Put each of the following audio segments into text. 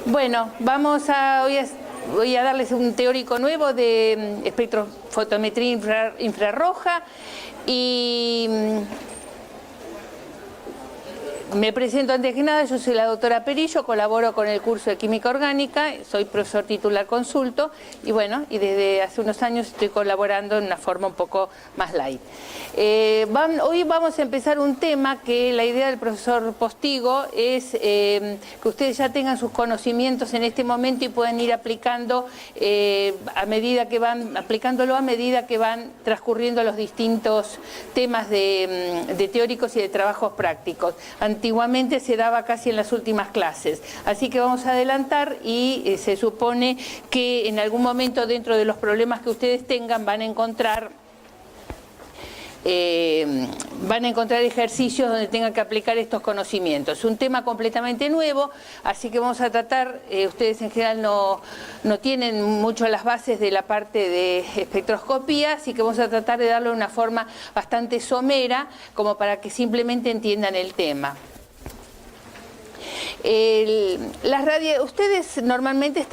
Bueno, voy a darles un teórico nuevo de espectrofotometría infrarroja y me presento antes que nada. Yo soy la doctora Perillo, colaboro con el curso de Química Orgánica, soy profesor titular consulto y bueno, y desde hace unos años estoy colaborando en una forma un poco más light. Hoy vamos a empezar un tema que la idea del profesor Postigo es que ustedes ya tengan sus conocimientos en este momento y puedan ir aplicando aplicándolo a medida que van transcurriendo los distintos temas de teóricos y de trabajos prácticos. Antiguamente se daba casi en las últimas clases, así que vamos a adelantar y se supone que en algún momento dentro de los problemas que ustedes tengan van a encontrar ejercicios donde tengan que aplicar estos conocimientos. Es un tema completamente nuevo, así que vamos a tratar, ustedes en general no tienen mucho las bases de la parte de espectroscopía, así que vamos a tratar de darle una forma bastante somera, como para que simplemente entiendan el tema. Ustedes normalmente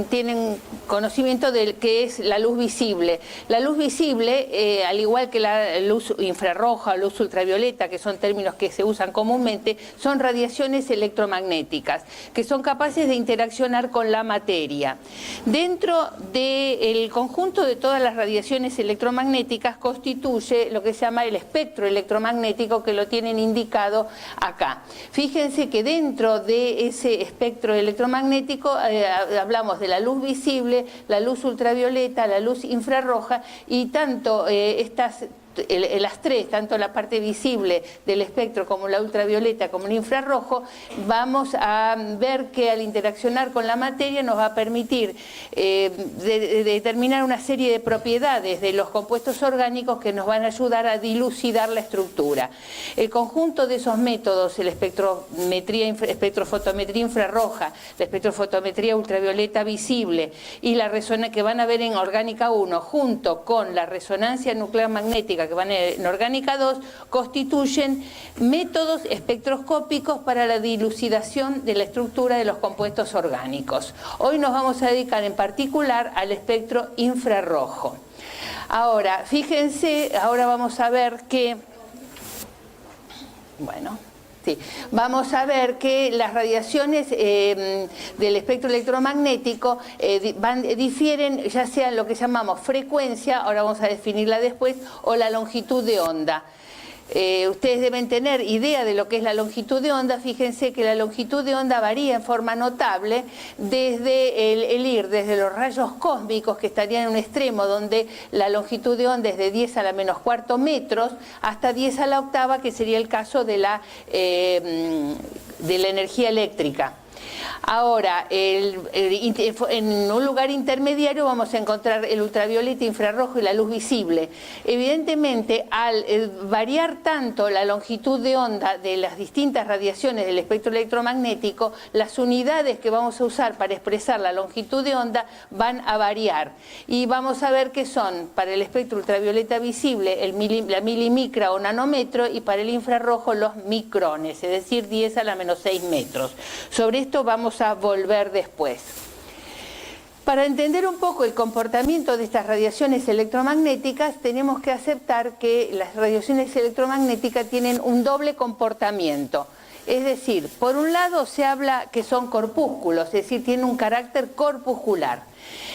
tienen conocimiento de qué es la luz visible. La luz visible, al igual que la luz infrarroja o luz ultravioleta, que son términos que se usan comúnmente, son radiaciones electromagnéticas, que son capaces de interaccionar con la materia. Dentro del conjunto de todas las radiaciones electromagnéticas constituye lo que se llama el espectro electromagnético, que lo tienen indicado acá. Fíjense que dentro de ese espectro electromagnético hablamos de la luz visible, la luz ultravioleta, la luz infrarroja, y tanto las tres, tanto la parte visible del espectro como la ultravioleta como el infrarrojo, vamos a ver que al interaccionar con la materia nos va a permitir determinar una serie de propiedades de los compuestos orgánicos que nos van a ayudar a dilucidar la estructura. El conjunto de esos métodos, la espectrofotometría infrarroja, la espectrofotometría ultravioleta visible y la resonancia que van a ver en Orgánica 1, junto con la resonancia nuclear magnética que van en Orgánica 2, constituyen métodos espectroscópicos para la dilucidación de la estructura de los compuestos orgánicos. Hoy nos vamos a dedicar en particular al espectro infrarrojo. Ahora, fíjense, ahora vamos a ver que, sí, vamos a ver que las radiaciones del espectro electromagnético difieren, ya sea lo que llamamos frecuencia, ahora vamos a definirla después, o la longitud de onda. Ustedes deben tener idea de lo que es la longitud de onda. Fíjense que la longitud de onda varía en forma notable desde desde los rayos cósmicos, que estarían en un extremo donde la longitud de onda es de 10 a la menos cuarto metros, hasta 10 a la octava, que sería el caso de la energía eléctrica. Ahora, en un lugar intermediario vamos a encontrar el ultravioleta, infrarrojo y la luz visible. Evidentemente, al variar tanto la longitud de onda de las distintas radiaciones del espectro electromagnético, las unidades que vamos a usar para expresar la longitud de onda van a variar. Y vamos a ver que son, para el espectro ultravioleta visible, la milimicra o nanómetro, y para el infrarrojo los micrones, es decir, 10 a la menos 6 metros. Sobre esto vamos a volver después. Para entender un poco el comportamiento de estas radiaciones electromagnéticas, tenemos que aceptar que las radiaciones electromagnéticas tienen un doble comportamiento. Es decir, por un lado se habla que son corpúsculos, es decir, tienen un carácter corpuscular.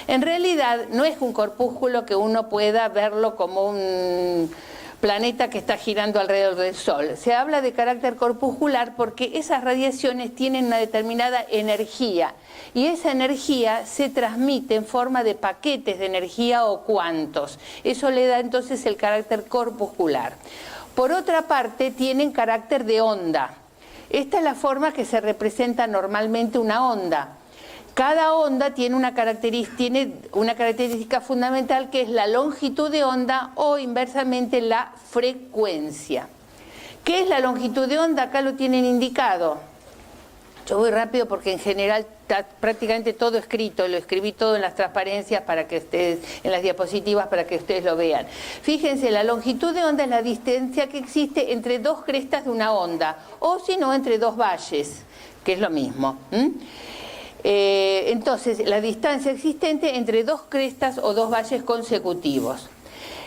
En realidad no es un corpúsculo que uno pueda verlo como un planeta que está girando alrededor del Sol. Se habla de carácter corpuscular porque esas radiaciones tienen una determinada energía, y esa energía se transmite en forma de paquetes de energía o cuantos. Eso le da entonces el carácter corpuscular. Por otra parte, tienen carácter de onda. Esta es la forma que se representa normalmente una onda. Cada onda tiene una característica fundamental, que es la longitud de onda o inversamente la frecuencia. ¿Qué es la longitud de onda? Acá lo tienen indicado. Yo voy rápido porque en general está prácticamente todo escrito, lo escribí todo en las transparencias para que ustedes, en las diapositivas para que ustedes lo vean. Fíjense, la longitud de onda es la distancia que existe entre dos crestas de una onda, o si no, entre dos valles, que es lo mismo. Entonces, la distancia existente entre dos crestas o dos valles consecutivos.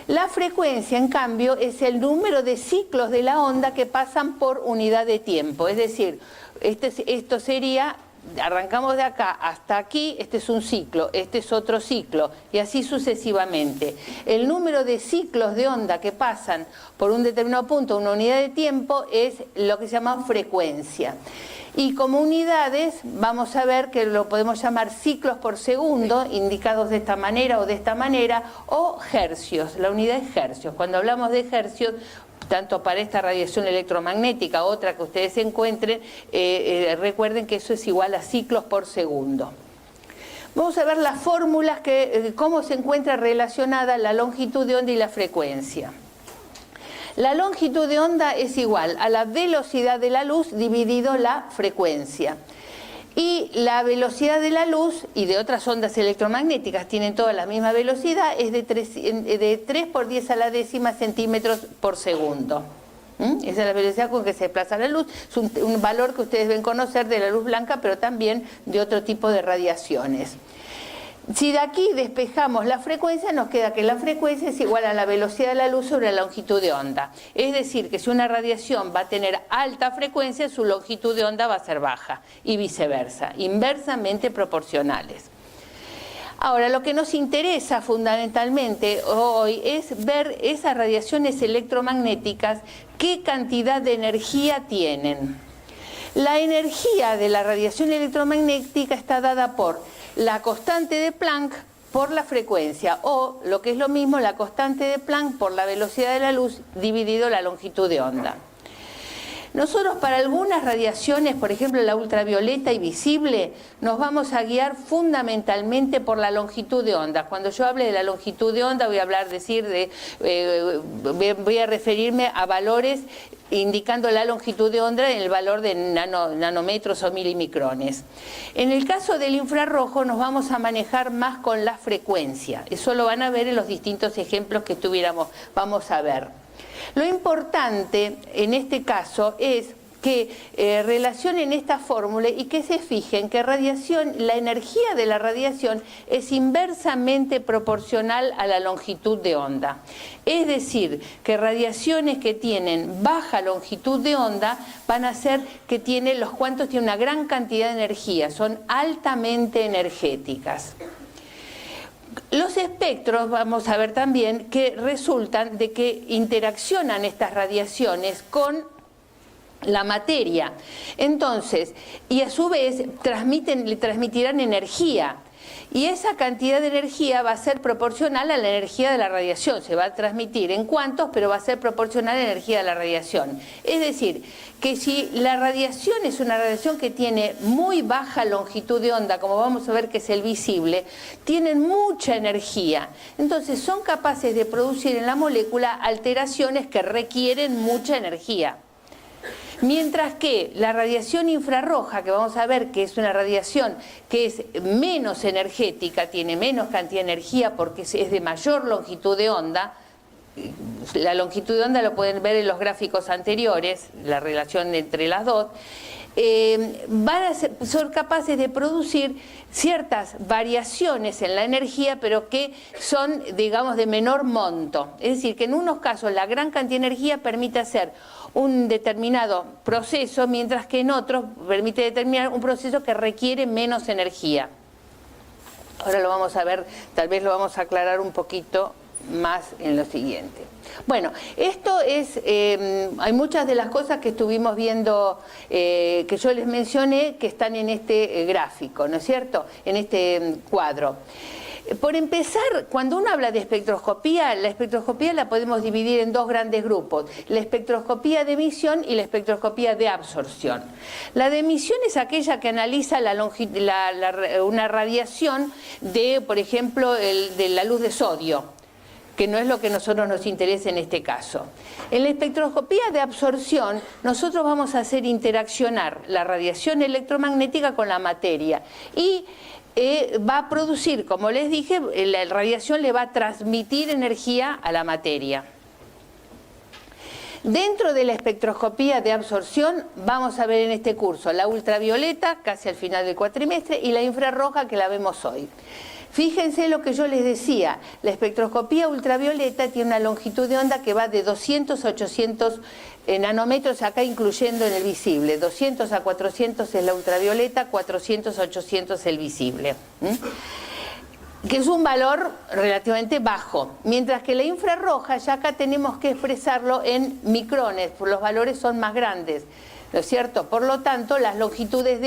La frecuencia, en cambio, es el número de ciclos de la onda que pasan por unidad de tiempo. Es decir, esto sería, arrancamos de acá hasta aquí, este es un ciclo, este es otro ciclo, y así sucesivamente. El número de ciclos de onda que pasan por un determinado punto, una unidad de tiempo, es lo que se llama frecuencia. Y como unidades vamos a ver que lo podemos llamar ciclos por segundo, indicados de esta manera o de esta manera, o hercios. La unidad es hercios. Cuando hablamos de hercios, tanto para esta radiación electromagnética, otra que ustedes encuentren, recuerden que eso es igual a ciclos por segundo. Vamos a ver las fórmulas, cómo se encuentra relacionada la longitud de onda y la frecuencia. La longitud de onda es igual a la velocidad de la luz dividido la frecuencia. Y la velocidad de la luz y de otras ondas electromagnéticas, tienen toda la misma velocidad, es de 3 por 10 a la décima centímetros por segundo. Esa es la velocidad con que se desplaza la luz. Es un valor que ustedes deben conocer de la luz blanca, pero también de otro tipo de radiaciones. Si de aquí despejamos la frecuencia, nos queda que la frecuencia es igual a la velocidad de la luz sobre la longitud de onda. Es decir, que si una radiación va a tener alta frecuencia, su longitud de onda va a ser baja, y viceversa, inversamente proporcionales. Ahora, lo que nos interesa fundamentalmente hoy es ver esas radiaciones electromagnéticas, qué cantidad de energía tienen. La energía de la radiación electromagnética está dada por la constante de Planck por la frecuencia, o lo que es lo mismo, la constante de Planck por la velocidad de la luz dividido la longitud de onda. Nosotros para algunas radiaciones, por ejemplo la ultravioleta y visible, nos vamos a guiar fundamentalmente por la longitud de onda. Cuando yo hable de la longitud de onda voy a referirme a valores indicando la longitud de onda en el valor de nanómetros o milimicrones. En el caso del infrarrojo nos vamos a manejar más con la frecuencia. Eso lo van a ver en los distintos ejemplos que vamos a ver. Lo importante en este caso es que relacionen esta fórmula y que se fijen que la energía de la radiación es inversamente proporcional a la longitud de onda. Es decir, que radiaciones que tienen baja longitud de onda van a ser que los cuantos tienen una gran cantidad de energía, son altamente energéticas. Los espectros, vamos a ver también, que resultan de que interaccionan estas radiaciones con la materia. Entonces, y a su vez le transmitirán energía. Y esa cantidad de energía va a ser proporcional a la energía de la radiación. Se va a transmitir en cuantos, pero va a ser proporcional a la energía de la radiación. Es decir, que si la radiación es una radiación que tiene muy baja longitud de onda, como vamos a ver que es el visible, tienen mucha energía. Entonces son capaces de producir en la molécula alteraciones que requieren mucha energía. Mientras que la radiación infrarroja, que vamos a ver que es una radiación que es menos energética, tiene menos cantidad de energía porque es de mayor longitud de onda, la longitud de onda lo pueden ver en los gráficos anteriores, la relación entre las dos, son capaces de producir ciertas variaciones en la energía, pero que son, digamos, de menor monto. Es decir, que en unos casos la gran cantidad de energía permite hacer un determinado proceso, mientras que en otros permite determinar un proceso que requiere menos energía. Ahora lo vamos a ver, tal vez lo vamos a aclarar un poquito más en lo siguiente. Bueno, esto es, hay muchas de las cosas que estuvimos viendo, que yo les mencioné, que están en este gráfico, ¿no es cierto?, en este cuadro. Por empezar, cuando uno habla de espectroscopía, la espectroscopía la podemos dividir en dos grandes grupos: la espectroscopía de emisión y la espectroscopía de absorción. La de emisión es aquella que analiza una radiación de, por ejemplo, de la luz de sodio, que no es lo que a nosotros nos interesa en este caso. En la espectroscopía de absorción, nosotros vamos a hacer interaccionar la radiación electromagnética con la materia y va a producir, como les dije, la radiación le va a transmitir energía a la materia. Dentro de la espectroscopía de absorción vamos a ver en este curso la ultravioleta, casi al final del cuatrimestre, y la infrarroja, que la vemos hoy. Fíjense lo que yo les decía, la espectroscopía ultravioleta tiene una longitud de onda que va de 200 a 800 nanómetros, acá incluyendo en el visible. 200 a 400 es la ultravioleta, 400 a 800 el visible. Que es un valor relativamente bajo, mientras que la infrarroja ya acá tenemos que expresarlo en micrones, los valores son más grandes, ¿no es cierto? Por lo tanto, las longitudes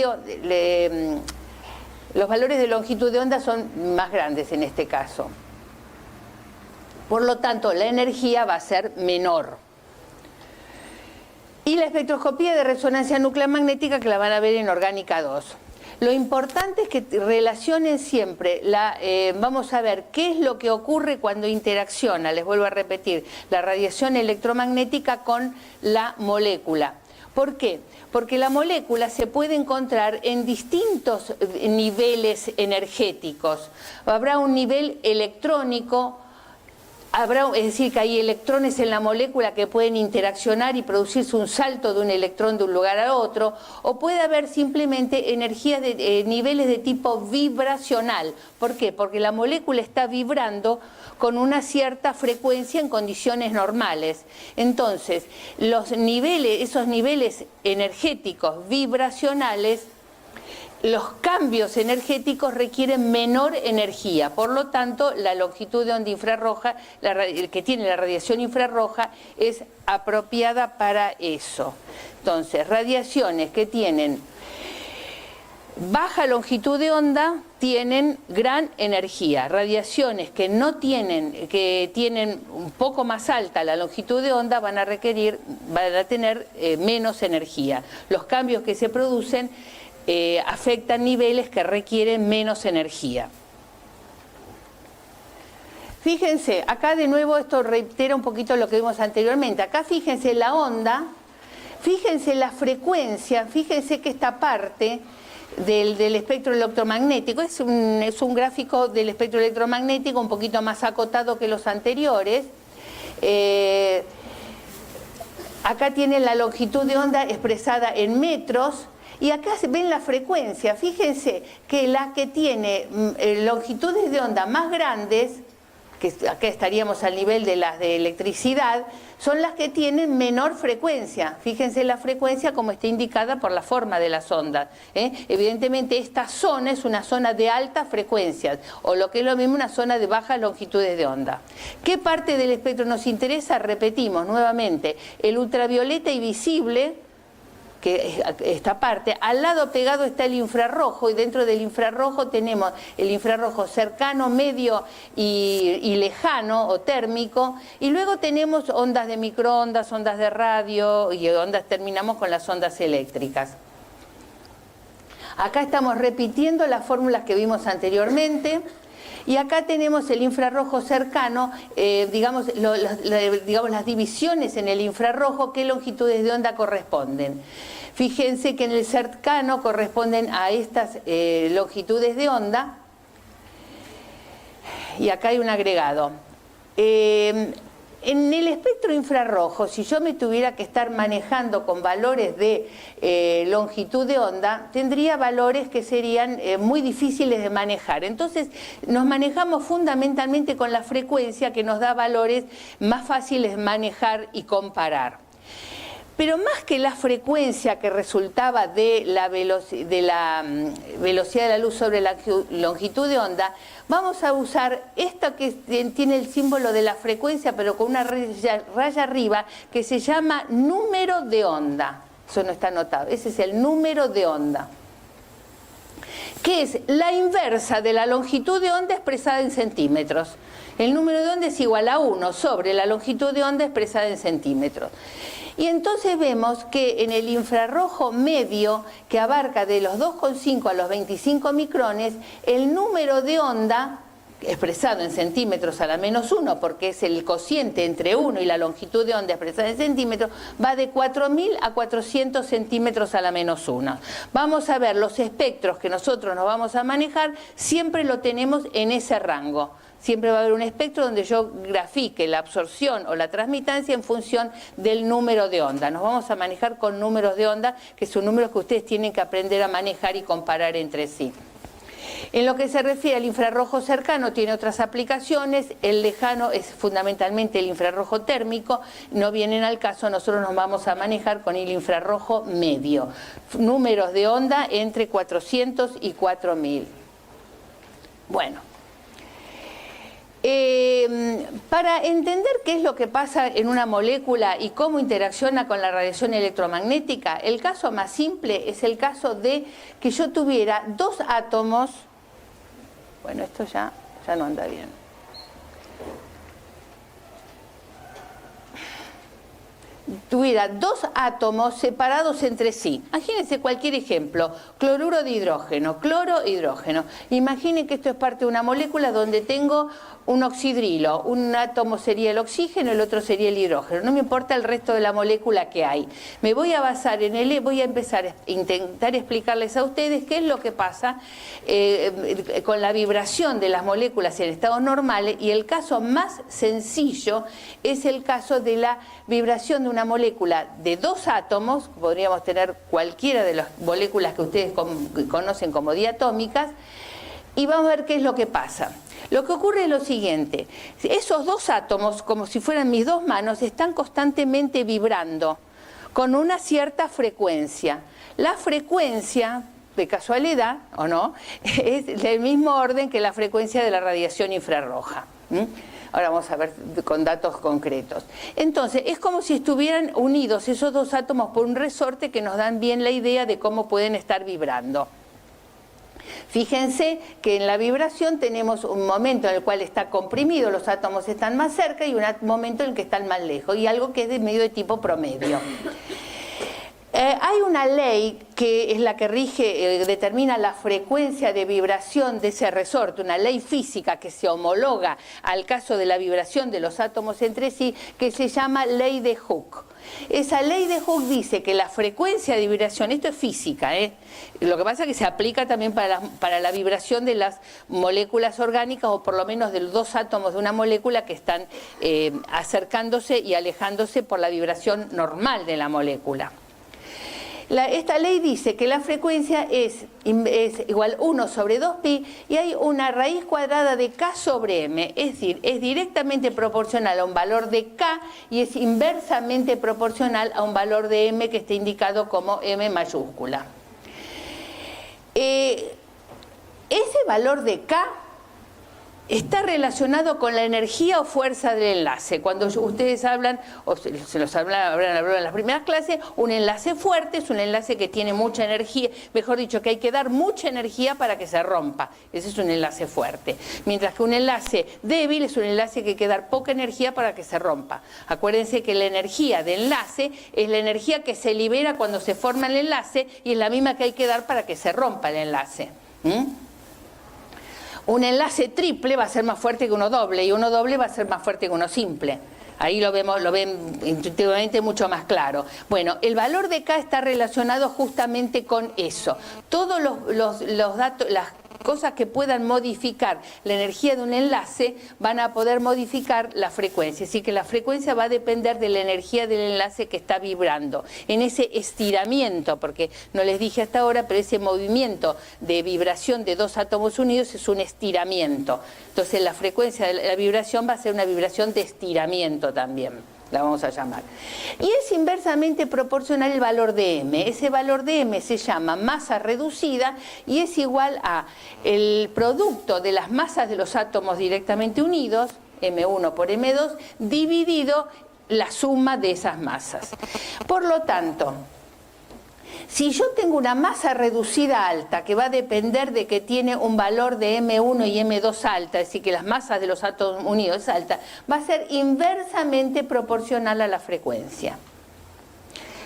los valores de longitud de onda son más grandes en este caso. Por lo tanto, la energía va a ser menor. Y la espectroscopía de resonancia nuclear magnética, que la van a ver en Orgánica 2. Lo importante es que relacionen siempre, vamos a ver qué es lo que ocurre cuando interacciona, les vuelvo a repetir, la radiación electromagnética con la molécula. ¿Por qué? Porque la molécula se puede encontrar en distintos niveles energéticos. Habrá un nivel electrónico, es decir, que hay electrones en la molécula que pueden interaccionar y producirse un salto de un electrón de un lugar a otro, o puede haber simplemente energía de niveles de tipo vibracional. ¿Por qué? Porque la molécula está vibrando con una cierta frecuencia en condiciones normales. Entonces, esos niveles energéticos vibracionales, los cambios energéticos requieren menor energía, por lo tanto la longitud de onda infrarroja, que tiene la radiación infrarroja, es apropiada para eso. Entonces, radiaciones que tienen baja longitud de onda tienen gran energía. Radiaciones que tienen un poco más alta la longitud de onda van a tener menos energía. Los cambios que se producen afectan niveles que requieren menos energía. Fíjense, acá de nuevo esto reitera un poquito lo que vimos anteriormente. Acá fíjense la onda, fíjense la frecuencia, fíjense que esta parte del espectro electromagnético es un gráfico del espectro electromagnético un poquito más acotado que los anteriores. Acá tienen la longitud de onda expresada en metros. Y acá ven la frecuencia, fíjense que la que tiene longitudes de onda más grandes, que acá estaríamos al nivel de las de electricidad, son las que tienen menor frecuencia. Fíjense la frecuencia como está indicada por la forma de las ondas. Evidentemente esta zona es una zona de alta frecuencia, o lo que es lo mismo una zona de bajas longitudes de onda. ¿Qué parte del espectro nos interesa? Repetimos nuevamente, el ultravioleta y visible, que esta parte, al lado pegado está el infrarrojo, y dentro del infrarrojo tenemos el infrarrojo cercano, medio y lejano o térmico, y luego tenemos ondas de microondas, ondas de radio, y terminamos con las ondas eléctricas. Acá estamos repitiendo las fórmulas que vimos anteriormente. Y acá tenemos el infrarrojo cercano, digamos las divisiones en el infrarrojo, qué longitudes de onda corresponden. Fíjense que en el cercano corresponden a estas longitudes de onda, y acá hay un agregado. En el espectro infrarrojo, si yo me tuviera que estar manejando con valores de longitud de onda, tendría valores que serían muy difíciles de manejar. Entonces, nos manejamos fundamentalmente con la frecuencia, que nos da valores más fáciles de manejar y comparar. Pero más que la frecuencia que resultaba de la velocidad de la luz sobre la longitud de onda, vamos a usar esto que tiene el símbolo de la frecuencia, pero con una raya arriba, que se llama número de onda. Eso no está anotado, ese es el número de onda, que es la inversa de la longitud de onda expresada en centímetros. El número de onda es igual a 1 sobre la longitud de onda expresada en centímetros. Y entonces vemos que en el infrarrojo medio, que abarca de los 2,5 a los 25 micrones, el número de onda, expresado en centímetros a la -1, porque es el cociente entre 1 y la longitud de onda expresada en centímetros, va de 4.000 a 400 centímetros a la -1. Vamos a ver los espectros que nosotros nos vamos a manejar, siempre lo tenemos en ese rango. siempre va a haber un espectro donde yo grafique la absorción o la transmitancia en función del número de onda. Nos vamos a manejar con números de onda, que son números que ustedes tienen que aprender a manejar y comparar entre sí. En lo que se refiere al infrarrojo cercano, tiene otras aplicaciones. El lejano es fundamentalmente el infrarrojo térmico, no vienen al caso. Nosotros nos vamos a manejar con el infrarrojo medio, números de onda entre 400 y 4000. Bueno, para entender qué es lo que pasa en una molécula y cómo interacciona con la radiación electromagnética, el caso más simple es el caso de que yo tuviera dos átomos. Bueno, esto ya no anda bien. Tuviera dos átomos separados entre sí. Imagínense cualquier ejemplo, cloruro de hidrógeno, cloro, hidrógeno. Imaginen que esto es parte de una molécula donde tengo un oxidrilo, un átomo sería el oxígeno, el otro sería el hidrógeno. No me importa el resto de la molécula que hay. Me voy a basar en voy a empezar a intentar explicarles a ustedes qué es lo que pasa con la vibración de las moléculas en estados normales, y el caso más sencillo es el caso de la vibración de una molécula de dos átomos. Podríamos tener cualquiera de las moléculas que ustedes conocen como diatómicas, y vamos a ver qué es lo que pasa. Lo que ocurre es lo siguiente: esos dos átomos, como si fueran mis dos manos, están constantemente vibrando con una cierta frecuencia. La frecuencia, de casualidad o no, es del mismo orden que la frecuencia de la radiación infrarroja. Ahora vamos a ver con datos concretos. Entonces, es como si estuvieran unidos esos dos átomos por un resorte que nos dan bien la idea de cómo pueden estar vibrando. Fíjense que en la vibración tenemos un momento en el cual está comprimido, los átomos están más cerca, y un momento en el que están más lejos, y algo que es de medio de tipo promedio. Hay una ley que es la que rige, determina la frecuencia de vibración de ese resorte, una ley física que se homologa al caso de la vibración de los átomos entre sí, que se llama ley de Hooke. Esa ley de Hooke dice que la frecuencia de vibración, esto es física, lo que pasa es que se aplica también para la vibración de las moléculas orgánicas, o por lo menos de los dos átomos de una molécula que están acercándose y alejándose por la vibración normal de la molécula. Esta ley dice que la frecuencia es igual 1 sobre 2pi, y hay una raíz cuadrada de k sobre m, es decir, es directamente proporcional a un valor de k y es inversamente proporcional a un valor de m que está indicado como m mayúscula. Ese valor de k está relacionado con la energía o fuerza del enlace. Cuando ustedes hablan, o se los habrán hablado en las primeras clases, un enlace fuerte es un enlace que tiene mucha energía, mejor dicho, que hay que dar mucha energía para que se rompa. Ese es un enlace fuerte. Mientras que un enlace débil es un enlace que hay que dar poca energía para que se rompa. Acuérdense que la energía de enlace es la energía que se libera cuando se forma el enlace, y es la misma que hay que dar para que se rompa el enlace. Un enlace triple va a ser más fuerte que uno doble, y uno doble va a ser más fuerte que uno simple. Ahí lo ven intuitivamente mucho más claro. Bueno, el valor de K está relacionado justamente con eso. Todos los datos, las cosas que puedan modificar la energía de un enlace van a poder modificar la frecuencia. Así que la frecuencia va a depender de la energía del enlace que está vibrando. En ese estiramiento, porque no les dije hasta ahora, pero ese movimiento de vibración de dos átomos unidos es un estiramiento. Entonces la frecuencia de la vibración va a ser una vibración de estiramiento también, la vamos a llamar. Y es inversamente proporcional el valor de m. Ese valor de m se llama masa reducida, y es igual a el producto de las masas de los átomos directamente unidos, m1 por m2, dividido la suma de esas masas. Por lo tanto, si yo tengo una masa reducida alta, que va a depender de que tiene un valor de M1 y M2 alta, es decir, que las masas de los átomos unidos es alta, va a ser inversamente proporcional a la frecuencia.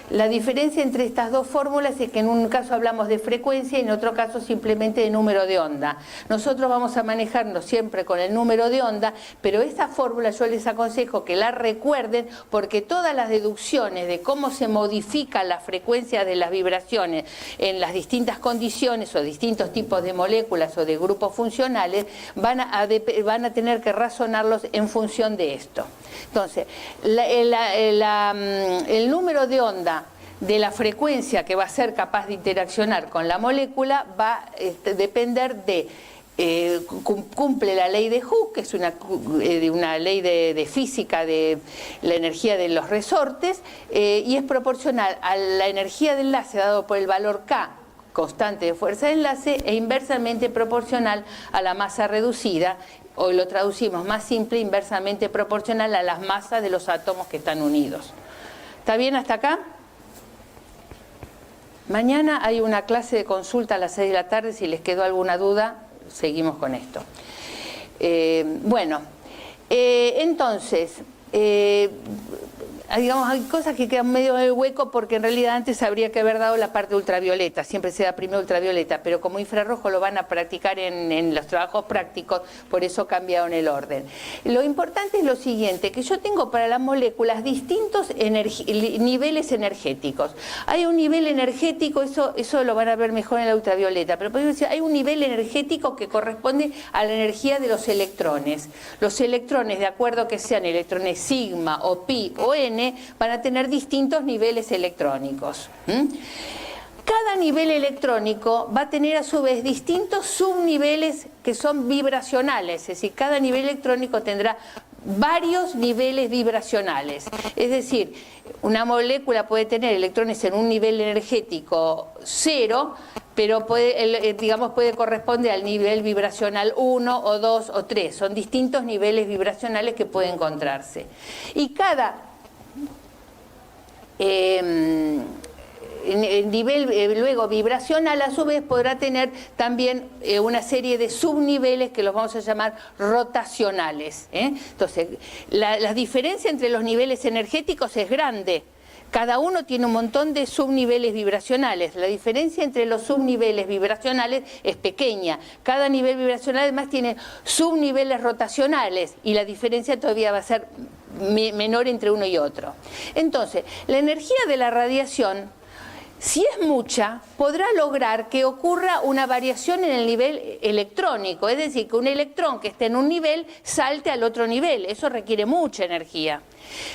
La diferencia entre estas dos fórmulas es que en un caso hablamos de frecuencia y en otro caso simplemente de número de onda. Nosotros vamos a manejarnos siempre con el número de onda, pero esta fórmula yo les aconsejo que la recuerden, porque todas las deducciones de cómo se modifica la frecuencia de las vibraciones en las distintas condiciones o distintos tipos de moléculas o de grupos funcionales van a tener que razonarlos en función de esto. Entonces, el número de onda de la frecuencia que va a ser capaz de interaccionar con la molécula va a depender de, cumple la ley de Hooke, que es una ley de física de la energía de los resortes, y es proporcional a la energía de enlace dado por el valor K, constante de fuerza de enlace, e inversamente proporcional a la masa reducida, o lo traducimos más simple, inversamente proporcional a las masas de los átomos que están unidos. ¿Está bien hasta acá? Mañana hay una clase de consulta a las 6 de la tarde, si les quedó alguna duda, seguimos con esto. Entonces, digamos, hay cosas que quedan medio en el hueco porque en realidad antes habría que haber dado la parte ultravioleta, siempre se da primero ultravioleta, pero como infrarrojo lo van a practicar en los trabajos prácticos, por eso cambiaron el orden. Lo importante es lo siguiente, que yo tengo para las moléculas distintos niveles energéticos. Hay un nivel energético, eso lo van a ver mejor en la ultravioleta, pero podemos decir, hay un nivel energético que corresponde a la energía de los electrones. Los electrones, de acuerdo a que sean electrones sigma o pi o n, van a tener distintos niveles electrónicos. Cada nivel electrónico va a tener a su vez distintos subniveles que son vibracionales, es decir, cada nivel electrónico tendrá varios niveles vibracionales. Es decir, una molécula puede tener electrones en un nivel energético 0, pero puede corresponder al nivel vibracional 1 o 2 o 3. Son distintos niveles vibracionales que pueden encontrarse. Y cada nivel luego vibracional a su vez podrá tener también una serie de subniveles que los vamos a llamar rotacionales. Entonces, la diferencia entre los niveles energéticos es grande. Cada uno tiene un montón de subniveles vibracionales. La diferencia entre los subniveles vibracionales es pequeña. Cada nivel vibracional además tiene subniveles rotacionales y la diferencia todavía va a ser menor entre uno y otro. Entonces, la energía de la radiación, si es mucha, podrá lograr que ocurra una variación en el nivel electrónico, es decir, que un electrón que esté en un nivel salte al otro nivel. Eso requiere mucha energía.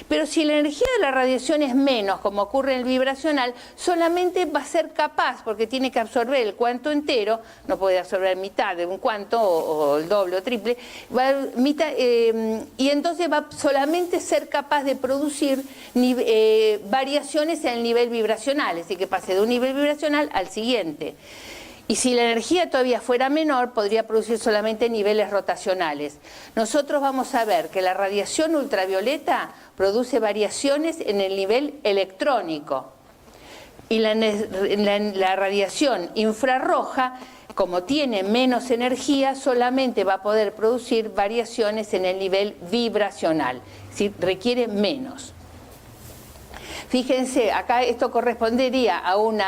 Pero si la energía de la radiación es menos, como ocurre en el vibracional, solamente va a ser capaz, porque tiene que absorber el cuanto entero, no puede absorber mitad de un cuanto, o el doble o triple, y entonces va a solamente ser capaz de producir variaciones en el nivel vibracional, es decir, que pase de un nivel vibracional al siguiente. Y si la energía todavía fuera menor, podría producir solamente niveles rotacionales. Nosotros vamos a ver que la radiación ultravioleta produce variaciones en el nivel electrónico. Y la radiación infrarroja, como tiene menos energía, solamente va a poder producir variaciones en el nivel vibracional. Es decir, requiere menos. Fíjense, acá esto correspondería a un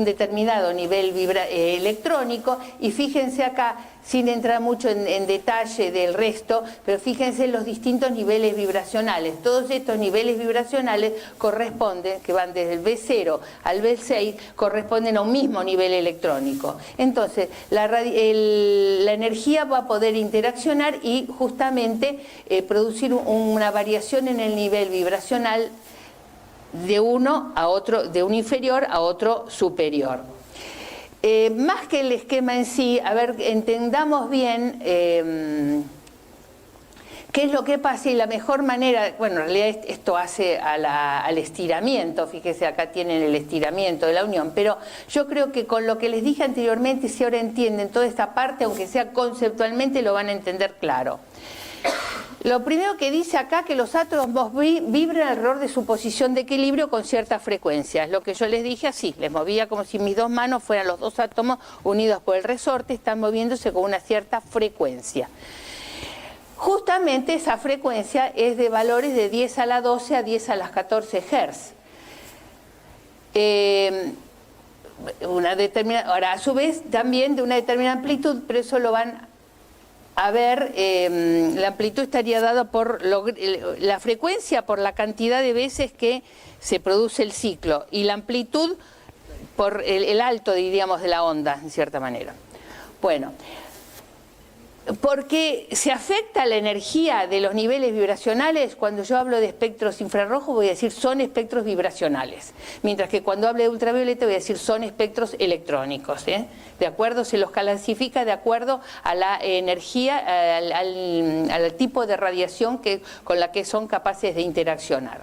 determinado nivel electrónico, y fíjense acá, sin entrar mucho en detalle del resto, pero fíjense en los distintos niveles vibracionales. Todos estos niveles vibracionales corresponden, que van desde el B0 al B6, corresponden a un mismo nivel electrónico. Entonces, la energía va a poder interaccionar y justamente producir una variación en el nivel vibracional de uno a otro, de un inferior a otro superior. Más que el esquema en sí, a ver, entendamos bien qué es lo que pasa, y la mejor manera, bueno, en realidad esto hace al estiramiento, fíjese, acá tienen el estiramiento de la unión, pero yo creo que con lo que les dije anteriormente, si ahora entienden toda esta parte, aunque sea conceptualmente, lo van a entender claro. Lo primero que dice acá, que los átomos vibran alrededor de su posición de equilibrio con cierta frecuencia. Es lo que yo les dije así, les movía como si mis dos manos fueran los dos átomos unidos por el resorte, están moviéndose con una cierta frecuencia. Justamente esa frecuencia es de valores de 10 a la 12 a 10 a las 14 Hz. ahora, a su vez, también de una determinada amplitud, pero eso lo van a ver, la amplitud estaría dada por la frecuencia, por la cantidad de veces que se produce el ciclo, y la amplitud por el alto, diríamos, de la onda, en cierta manera. Bueno, porque se afecta la energía de los niveles vibracionales. Cuando yo hablo de espectros infrarrojos voy a decir son espectros vibracionales, mientras que cuando hable de ultravioleta voy a decir son espectros electrónicos, ¿de acuerdo? Se los clasifica de acuerdo a la energía, al tipo de radiación con la que son capaces de interaccionar.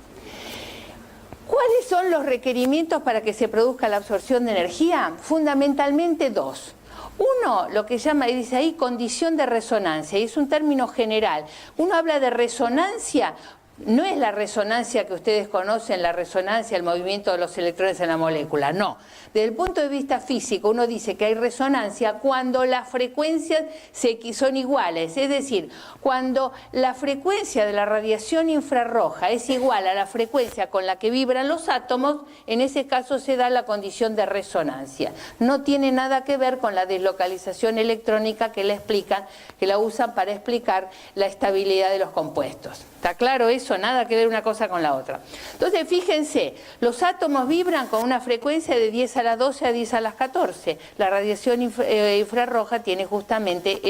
¿Cuáles son los requerimientos para que se produzca la absorción de energía? Fundamentalmente dos. Uno, lo que dice ahí, condición de resonancia, y es un término general. Uno habla de resonancia, no es la resonancia que ustedes conocen, la resonancia, el movimiento de los electrones en la molécula, no. Desde el punto de vista físico, uno dice que hay resonancia cuando las frecuencias son iguales, es decir, cuando la frecuencia de la radiación infrarroja es igual a la frecuencia con la que vibran los átomos, en ese caso se da la condición de resonancia. No tiene nada que ver con la deslocalización electrónica que la usan para explicar la estabilidad de los compuestos. ¿Está claro eso? Nada que ver una cosa con la otra. Entonces, fíjense, los átomos vibran con una frecuencia de 10 a la 12 a 10 a las 14. La radiación infrarroja tiene justamente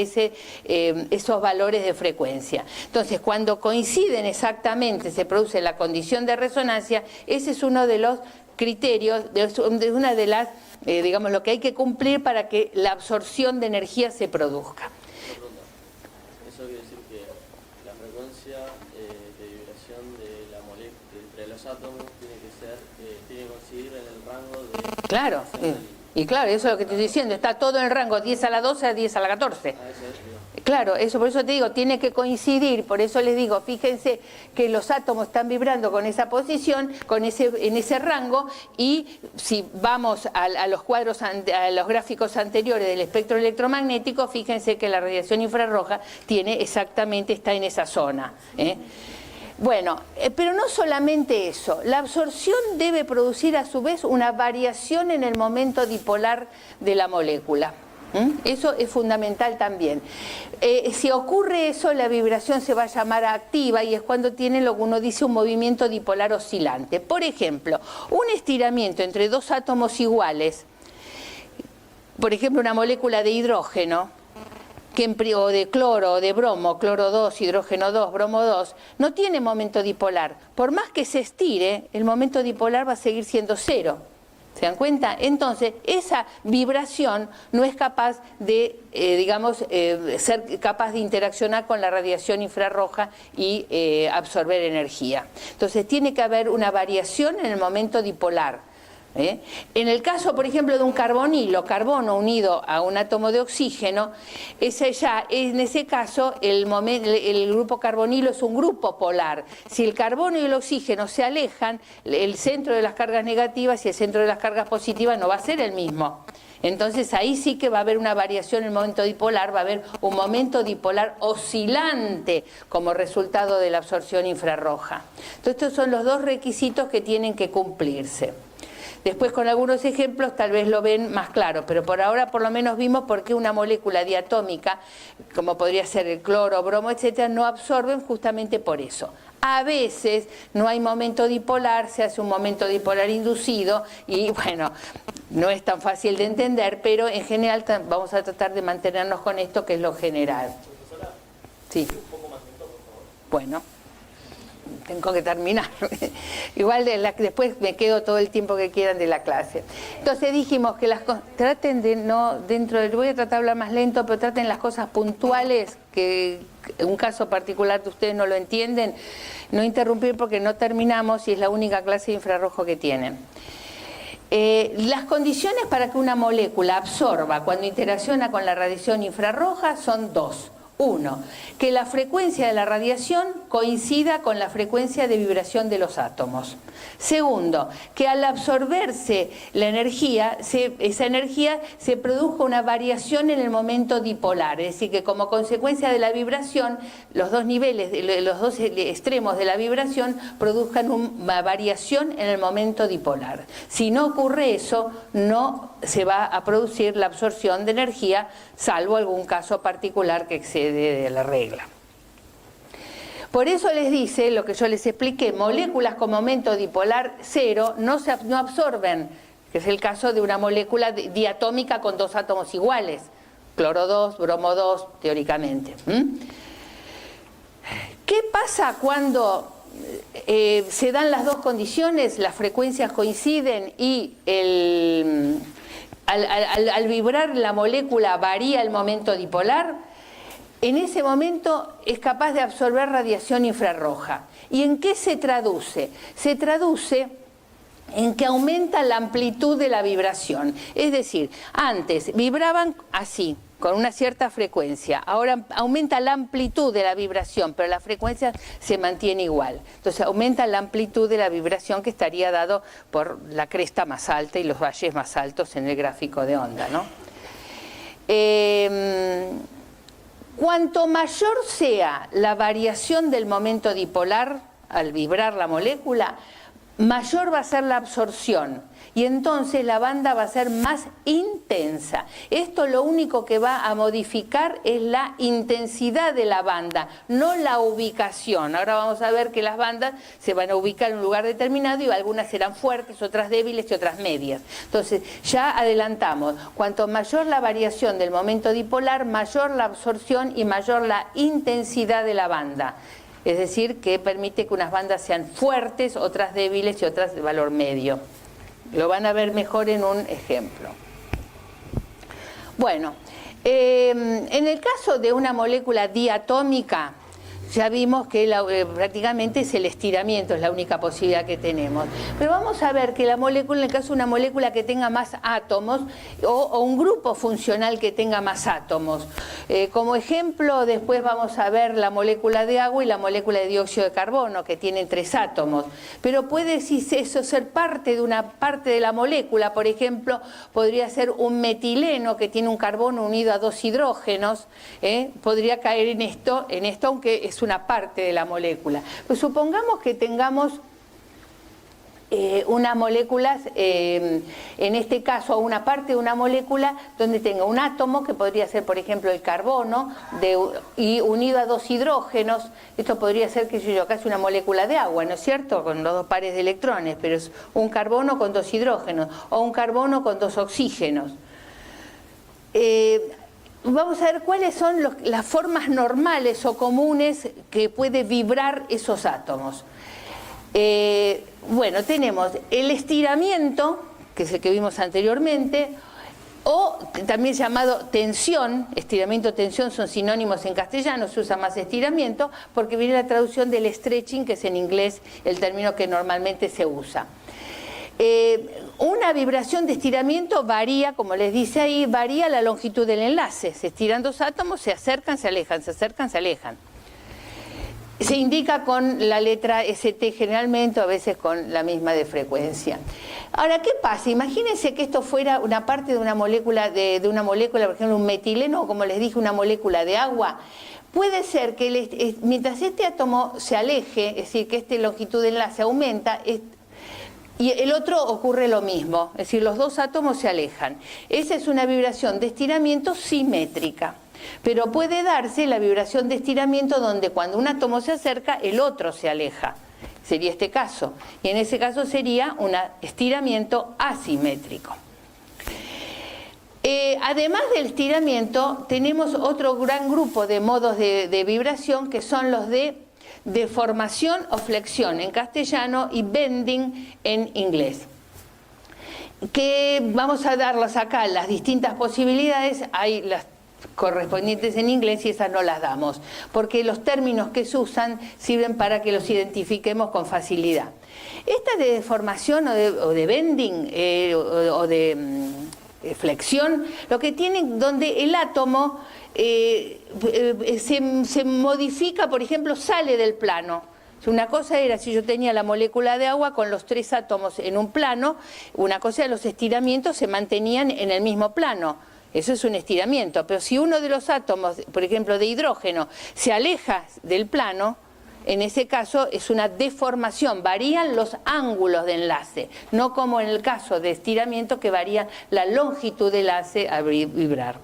esos valores de frecuencia. Entonces, cuando coinciden exactamente, se produce la condición de resonancia. Ese es uno de los criterios, una de las, digamos, lo que hay que cumplir para que la absorción de energía se produzca. Eso quiere decir que la frecuencia de vibración de la molécula entre los átomos tiene que coincidir en el rango de... Claro, y claro, eso es lo que te estoy diciendo, está todo en el rango 10 a la 12 a 10 a la 14. Claro, eso, por eso te digo, tiene que coincidir, por eso les digo, fíjense que los átomos están vibrando con esa posición, en ese rango, y si vamos a los cuadros, a los gráficos anteriores del espectro electromagnético, fíjense que la radiación infrarroja está en esa zona. Bueno, pero no solamente eso, la absorción debe producir a su vez una variación en el momento dipolar de la molécula. Eso es fundamental también. Si ocurre eso, la vibración se va a llamar activa y es cuando tiene lo que uno dice un movimiento dipolar oscilante. Por ejemplo, un estiramiento entre dos átomos iguales, por ejemplo una molécula de hidrógeno, o de cloro o de bromo, cloro 2, hidrógeno 2, bromo 2, no tiene momento dipolar. Por más que se estire, el momento dipolar va a seguir siendo cero. ¿Se dan cuenta? Entonces, esa vibración no es capaz de, ser capaz de interaccionar con la radiación infrarroja y absorber energía. Entonces, tiene que haber una variación en el momento dipolar. En el caso, por ejemplo, de un carbonilo, carbono unido a un átomo de oxígeno, en ese caso el grupo carbonilo es un grupo polar. Si el carbono y el oxígeno se alejan, el centro de las cargas negativas y el centro de las cargas positivas no va a ser el mismo. Entonces ahí sí que va a haber una variación en el momento dipolar, va a haber un momento dipolar oscilante como resultado de la absorción infrarroja. Entonces estos son los dos requisitos que tienen que cumplirse. Después con algunos ejemplos tal vez lo ven más claro, pero por ahora por lo menos vimos por qué una molécula diatómica, como podría ser el cloro, bromo, etcétera, no absorben justamente por eso. A veces no hay momento dipolar, se hace un momento dipolar inducido y bueno, no es tan fácil de entender, pero en general vamos a tratar de mantenernos con esto que es lo general. Sí. Bueno. Tengo que terminar. Igual después me quedo todo el tiempo que quieran de la clase. Entonces dijimos que traten de no, voy a tratar de hablar más lento, pero traten las cosas puntuales, que en un caso particular de ustedes no lo entienden, no interrumpir porque no terminamos y es la única clase de infrarrojo que tienen. Las condiciones para que una molécula absorba cuando interacciona con la radiación infrarroja son dos. Uno, que la frecuencia de la radiación coincida con la frecuencia de vibración de los átomos. Segundo, que al absorberse la energía, esa energía se produzca una variación en el momento dipolar, es decir, que como consecuencia de la vibración, los dos niveles, los dos extremos de la vibración produzcan una variación en el momento dipolar. Si no ocurre eso, no se va a producir la absorción de energía, salvo algún caso particular que excede de la regla. Por eso les dice, lo que yo les expliqué, moléculas con momento dipolar cero no absorben, que es el caso de una molécula diatómica con dos átomos iguales, cloro 2, bromo 2, teóricamente. ¿Qué pasa cuando se dan las dos condiciones, las frecuencias coinciden y al vibrar la molécula varía el momento dipolar? En ese momento es capaz de absorber radiación infrarroja. ¿Y en qué se traduce? Se traduce en que aumenta la amplitud de la vibración. Es decir, antes vibraban así, con una cierta frecuencia. Ahora aumenta la amplitud de la vibración, pero la frecuencia se mantiene igual. Entonces aumenta la amplitud de la vibración que estaría dado por la cresta más alta y los valles más altos en el gráfico de onda, ¿no? Cuanto mayor sea la variación del momento dipolar al vibrar la molécula, mayor va a ser la absorción y entonces la banda va a ser más intensa. Esto lo único que va a modificar es la intensidad de la banda, no la ubicación. Ahora vamos a ver que las bandas se van a ubicar en un lugar determinado y algunas serán fuertes, otras débiles y otras medias. Entonces ya adelantamos, cuanto mayor la variación del momento dipolar, mayor la absorción y mayor la intensidad de la banda. Es decir, que permite que unas bandas sean fuertes, otras débiles y otras de valor medio. Lo van a ver mejor en un ejemplo. Bueno, en el caso de una molécula diatómica, ya vimos que prácticamente es el estiramiento, es la única posibilidad que tenemos. Pero vamos a ver que la molécula, en el caso de una molécula que tenga más átomos, o un grupo funcional que tenga más átomos. Como ejemplo, después vamos a ver la molécula de agua y la molécula de dióxido de carbono, que tienen 3 átomos. Pero puede eso ser parte de una parte de la molécula. Por ejemplo, podría ser un metileno que tiene un carbono unido a 2 hidrógenos. Podría caer en esto, aunque es una parte de la molécula. Pues supongamos que tengamos unas moléculas, en este caso una parte de una molécula donde tenga un átomo, que podría ser por ejemplo el carbono, y unido a 2 hidrógenos. Esto podría ser, que yo casi una molécula de agua, ¿no es cierto?, con los 2 pares de electrones, pero es un carbono con 2 hidrógenos, o un carbono con 2 oxígenos. Vamos a ver cuáles son las formas normales o comunes que puede vibrar esos átomos. Bueno, tenemos el estiramiento, que es el que vimos anteriormente, o también llamado tensión. Estiramiento, tensión son sinónimos en castellano, se usa más estiramiento porque viene la traducción del stretching, que es en inglés el término que normalmente se usa. Una vibración de estiramiento varía, como les dice ahí, varía la longitud del enlace. Se estiran 2 átomos, se acercan, se alejan, se acercan, se alejan. Se indica con la letra ST generalmente, o a veces con la misma de frecuencia. Ahora, ¿qué pasa? Imagínense que esto fuera una parte de una molécula, por ejemplo, un metileno, o como les dije, una molécula de agua. Puede ser que mientras este átomo se aleje, es decir, que esta longitud de enlace aumenta, y el otro ocurre lo mismo, es decir, los 2 átomos se alejan. Esa es una vibración de estiramiento simétrica. Pero puede darse la vibración de estiramiento donde cuando un átomo se acerca, el otro se aleja. Sería este caso. Y en ese caso sería un estiramiento asimétrico. Además del estiramiento, tenemos otro gran grupo de modos de vibración, que son los de deformación o flexión en castellano y bending en inglés. Que vamos a darlas acá, las distintas posibilidades. Hay las correspondientes en inglés y esas no las damos, porque los términos que se usan sirven para que los identifiquemos con facilidad. Esta de deformación o de bending, flexión, lo que tienen donde el átomo se modifica, por ejemplo, sale del plano. Una cosa era si yo tenía la molécula de agua con los 3 átomos en un plano, una cosa era los estiramientos se mantenían en el mismo plano. Eso es un estiramiento, pero si uno de los átomos, por ejemplo de hidrógeno, se aleja del plano, en ese caso es una deformación, varían los ángulos de enlace, no como en el caso de estiramiento que varía la longitud del enlace al vibrar.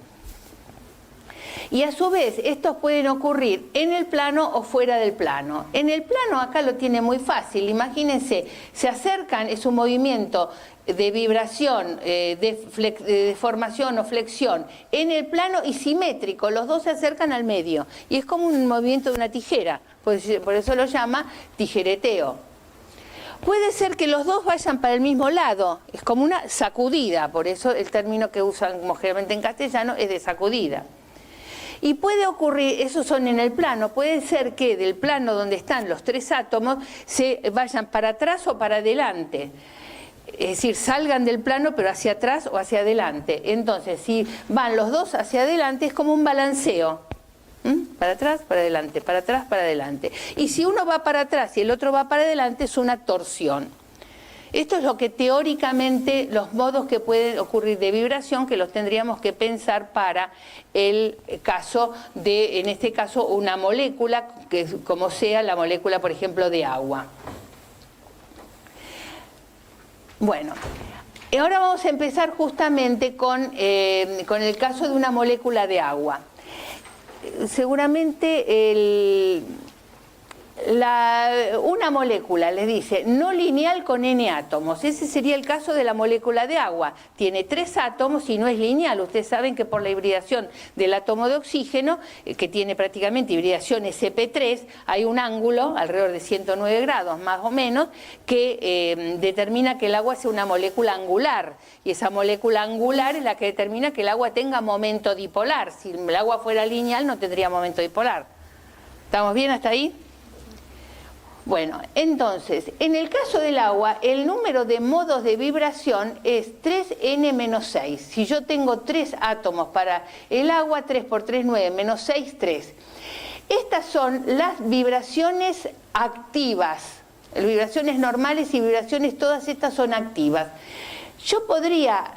Y a su vez, estos pueden ocurrir en el plano o fuera del plano. En el plano acá lo tiene muy fácil, imagínense, se acercan, es un movimiento de vibración, de deformación o flexión en el plano y simétrico, los dos se acercan al medio y es como un movimiento de una tijera, por eso lo llama tijereteo. Puede ser que los dos vayan para el mismo lado, es como una sacudida, por eso el término que usan generalmente en castellano es de sacudida. Y puede ocurrir, esos son en el plano, puede ser que del plano donde están los 3 átomos se vayan para atrás o para adelante. Es decir, salgan del plano pero hacia atrás o hacia adelante. Entonces, si van los dos hacia adelante es como un balanceo. Para atrás, para adelante, para atrás, para adelante. Y si uno va para atrás y el otro va para adelante es una torsión. Esto es lo que teóricamente, los modos que pueden ocurrir de vibración, que los tendríamos que pensar para el caso de, en este caso, una molécula, que como sea la molécula, por ejemplo, de agua. Bueno, ahora vamos a empezar justamente con el caso de una molécula de agua. Seguramente una molécula, les dice, no lineal con n átomos. Ese sería el caso de la molécula de agua. Tiene 3 átomos y no es lineal. Ustedes saben que por la hibridación del átomo de oxígeno, que tiene prácticamente hibridación sp3, hay un ángulo, alrededor de 109 grados más o menos, que determina que el agua sea una molécula angular. Y esa molécula angular es la que determina que el agua tenga momento dipolar. Si el agua fuera lineal no tendría momento dipolar. ¿Estamos bien hasta ahí? Bueno, entonces, en el caso del agua, el número de modos de vibración es 3n-6. Si yo tengo 3 átomos para el agua, 3 por 3, 9, menos 6, 3. Estas son las vibraciones activas. Vibraciones normales y vibraciones, todas estas son activas. Yo podría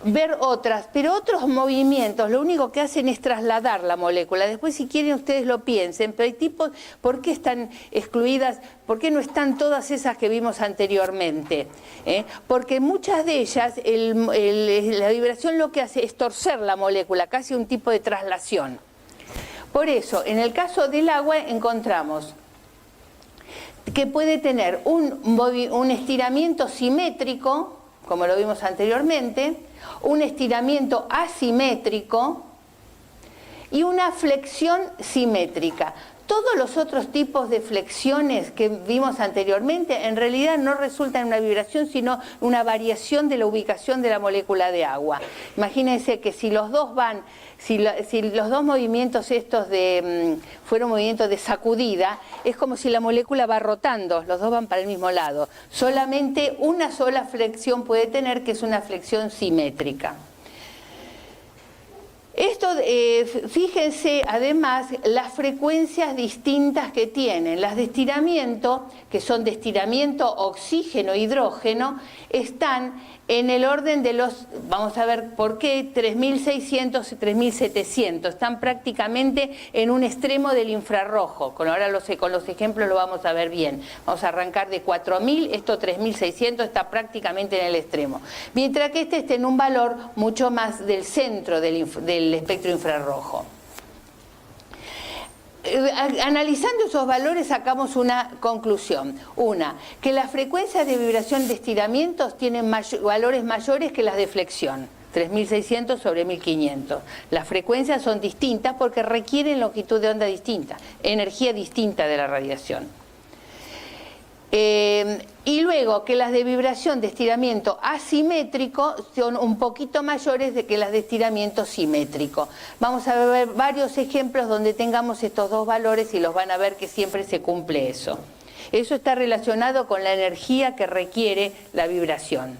ver otras, pero otros movimientos lo único que hacen es trasladar la molécula. Después, si quieren, ustedes lo piensen, pero hay tipos, ¿por qué están excluidas? ¿Por qué no están todas esas que vimos anteriormente? Porque muchas de ellas, la vibración lo que hace es torcer la molécula, casi un tipo de traslación. Por eso, en el caso del agua encontramos que puede tener un estiramiento simétrico, como lo vimos anteriormente, un estiramiento asimétrico y una flexión simétrica. Todos los otros tipos de flexiones que vimos anteriormente en realidad no resultan en una vibración, sino una variación de la ubicación de la molécula de agua. Imagínense que si los dos van, si los dos movimientos estos fueron movimientos de sacudida, es como si la molécula va rotando, los dos van para el mismo lado. Solamente una sola flexión puede tener, que es una flexión simétrica. Esto, fíjense además las frecuencias distintas que tienen. Las de estiramiento, que son de estiramiento oxígeno-hidrógeno, están en el orden de los, vamos a ver por qué, 3600 y 3700. Están prácticamente en un extremo del infrarrojo. Ahora con los ejemplos lo vamos a ver bien. Vamos a arrancar de 4000, esto 3600 está prácticamente en el extremo. Mientras que este está en un valor mucho más del centro del espectro infrarrojo. Analizando esos valores sacamos una conclusión. Una, que las frecuencias de vibración de estiramientos tienen valores mayores que las de flexión. 3600 sobre 1500. Las frecuencias son distintas porque requieren longitud de onda distinta, energía distinta de la radiación. Y luego que las de vibración de estiramiento asimétrico son un poquito mayores que las de estiramiento simétrico. Vamos a ver varios ejemplos donde tengamos estos dos valores y los van a ver que siempre se cumple eso. Eso está relacionado con la energía que requiere la vibración.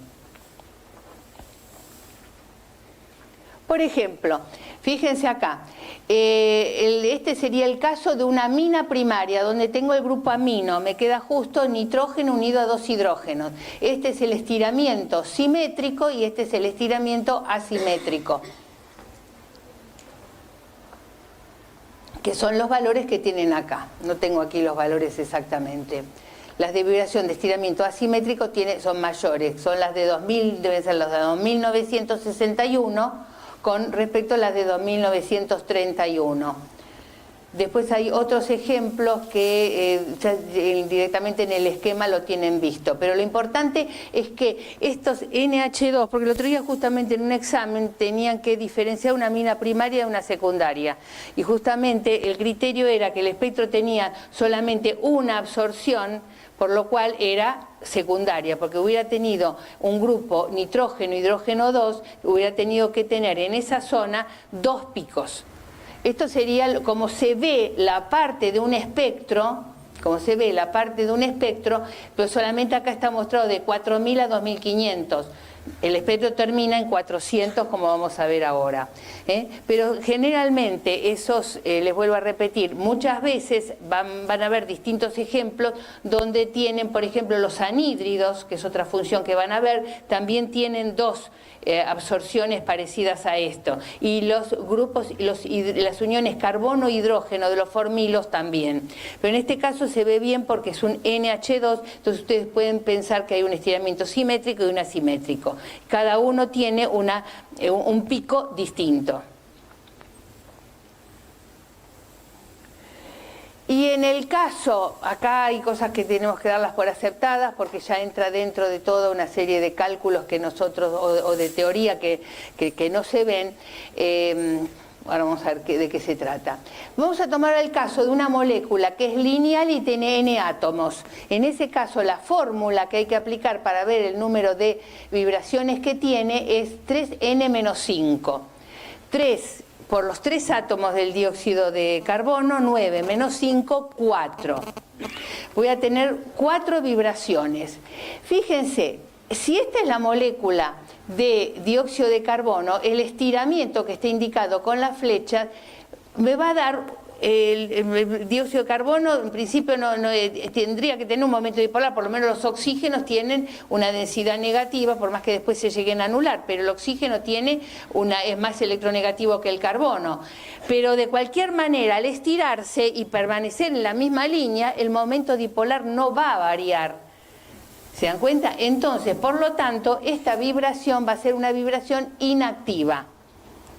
Por ejemplo, fíjense acá, este sería el caso de una amina primaria, donde tengo el grupo amino, me queda justo nitrógeno unido a 2 hidrógenos. Este es el estiramiento simétrico y este es el estiramiento asimétrico, que son los valores que tienen acá. No tengo aquí los valores exactamente. Las de vibración de estiramiento asimétrico son mayores, son las de 2000, deben ser las de 2961 con respecto a las de 2931. Después hay otros ejemplos que directamente en el esquema lo tienen visto, pero lo importante es que estos NH2, porque el otro día justamente en un examen tenían que diferenciar una amina primaria de una secundaria, y justamente el criterio era que el espectro tenía solamente una absorción, por lo cual era secundaria, porque hubiera tenido un grupo nitrógeno, hidrógeno 2, hubiera tenido que tener en esa zona 2 picos. Esto sería como se ve la parte de un espectro, pero solamente acá está mostrado de 4000 a 2500. El espectro termina en 400, como vamos a ver ahora. Pero generalmente esos, les vuelvo a repetir, muchas veces van a haber distintos ejemplos donde tienen, por ejemplo, los anhídridos, que es otra función que van a ver, también tienen 2 absorciones parecidas a esto. Y los grupos, las uniones carbono-hidrógeno de los formilos también. Pero en este caso se ve bien porque es un NH2, entonces ustedes pueden pensar que hay un estiramiento simétrico y un asimétrico. Cada uno tiene un pico distinto. Y en el caso, acá hay cosas que tenemos que darlas por aceptadas porque ya entra dentro de toda una serie de cálculos que nosotros, o de teoría que no se ven. Ahora vamos a ver de qué se trata. Vamos a tomar el caso de una molécula que es lineal y tiene n átomos. En ese caso, la fórmula que hay que aplicar para ver el número de vibraciones que tiene es 3n-5. 3 por los 3 átomos del dióxido de carbono, 9 menos 5, 4. Voy a tener 4 vibraciones. Fíjense, si esta es la molécula de dióxido de carbono, el estiramiento que está indicado con la flecha me va a dar el dióxido de carbono. En principio tendría que tener un momento dipolar, por lo menos los oxígenos tienen una densidad negativa, por más que después se lleguen a anular, pero el oxígeno es más electronegativo que el carbono. Pero de cualquier manera, al estirarse y permanecer en la misma línea, el momento dipolar no va a variar. ¿Se dan cuenta? Entonces, por lo tanto, esta vibración va a ser una vibración inactiva.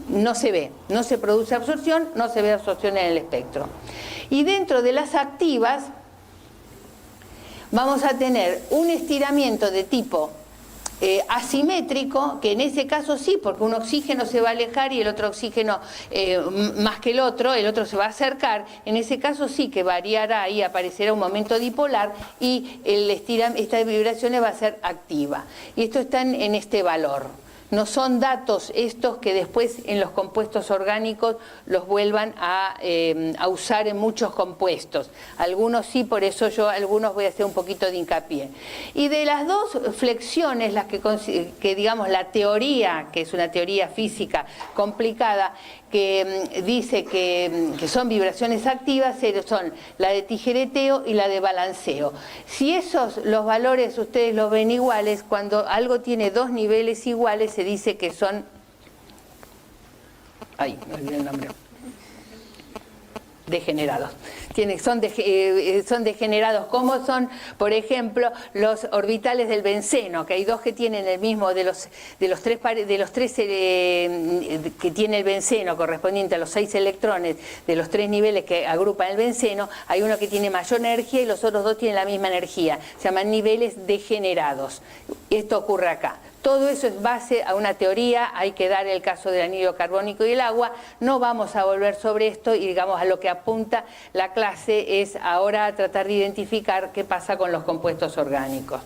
No se ve, no se produce absorción, no se ve absorción en el espectro. Y dentro de las activas vamos a tener un estiramiento de tipo asimétrico, que en ese caso sí, porque un oxígeno se va a alejar y el otro oxígeno más que el otro se va a acercar. En ese caso sí que variará y aparecerá un momento dipolar y esta vibración va a ser activa. Y esto está en este valor. No son datos estos que después en los compuestos orgánicos los vuelvan a usar en muchos compuestos. Algunos sí, por eso yo algunos voy a hacer un poquito de hincapié. Y de las 2 flexiones, las que digamos la teoría, que es una teoría física complicada, que dice que son vibraciones activas, son la de tijereteo y la de balanceo. Si los valores ustedes los ven iguales, cuando algo tiene 2 niveles iguales, se dice que son... Ay, me olvidé el nombre. Degenerados. Son degenerados, como son, por ejemplo, los orbitales del benceno, que hay 2 que tienen el mismo, de los tres que tiene el benceno, correspondiente a los 6 electrones de los 3 niveles que agrupan el benceno, hay uno que tiene mayor energía y los otros 2 tienen la misma energía. Se llaman niveles degenerados. Esto ocurre acá. Todo eso es base a una teoría, hay que dar el caso del anhídrido carbónico y el agua. No vamos a volver sobre esto y digamos a lo que apunta la clase es ahora tratar de identificar qué pasa con los compuestos orgánicos.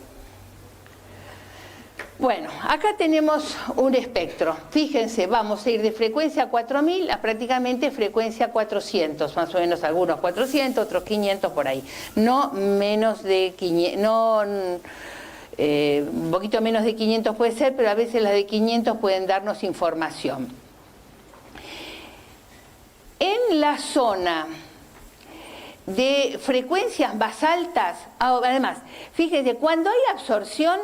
Bueno, acá tenemos un espectro. Fíjense, vamos a ir de frecuencia 4000 a prácticamente frecuencia 400, más o menos algunos 400, otros 500 por ahí. No menos de 500, un poquito menos de 500 puede ser, pero a veces las de 500 pueden darnos información. En la zona de frecuencias más altas, además, fíjense, cuando hay absorción,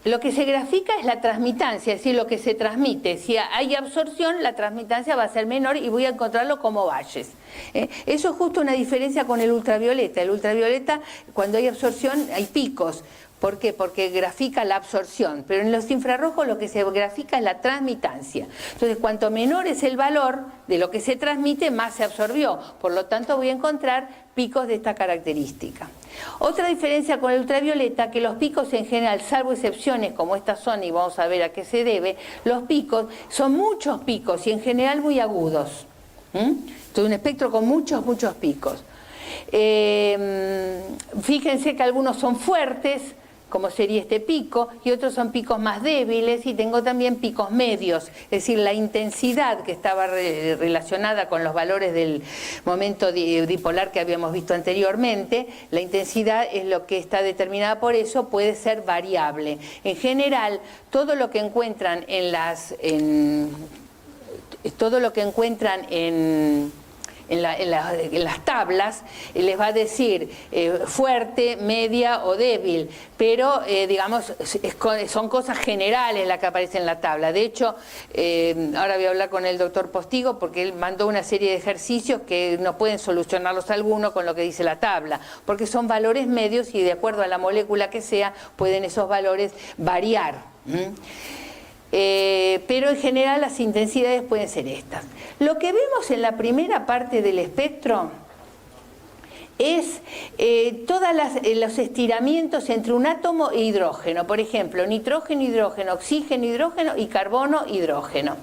lo que se grafica es la transmitancia, es decir, lo que se transmite. Si hay absorción, la transmitancia va a ser menor y voy a encontrarlo como valles. Eso es justo una diferencia con el ultravioleta. El ultravioleta, cuando hay absorción, hay picos. ¿Por qué? Porque grafica la absorción, pero en los infrarrojos lo que se grafica es la transmitancia. Entonces, cuanto menor es el valor de lo que se transmite, más se absorbió. Por lo tanto, voy a encontrar picos de esta característica. Otra diferencia con el ultravioleta, que los picos en general, salvo excepciones como esta zona, y vamos a ver a qué se debe, los picos son muchos picos y en general muy agudos. Entonces, un espectro con muchos picos. Fíjense que algunos son fuertes, como sería este pico, y otros son picos más débiles, y tengo también picos medios, es decir, la intensidad que estaba relacionada con los valores del momento dipolar que habíamos visto anteriormente, la intensidad es lo que está determinada por eso, puede ser variable. En general, todo lo que encuentran en las tablas les va a decir fuerte, media o débil, pero digamos son cosas generales las que aparecen en la tabla. De hecho, ahora voy a hablar con el doctor Postigo porque él mandó una serie de ejercicios que no pueden solucionarlos algunos con lo que dice la tabla, porque son valores medios y de acuerdo a la molécula que sea pueden esos valores variar. Pero en general las intensidades pueden ser estas. Lo que vemos en la primera parte del espectro es todos los estiramientos entre un átomo e hidrógeno. Por ejemplo, nitrógeno, hidrógeno, oxígeno, hidrógeno y carbono, hidrógeno.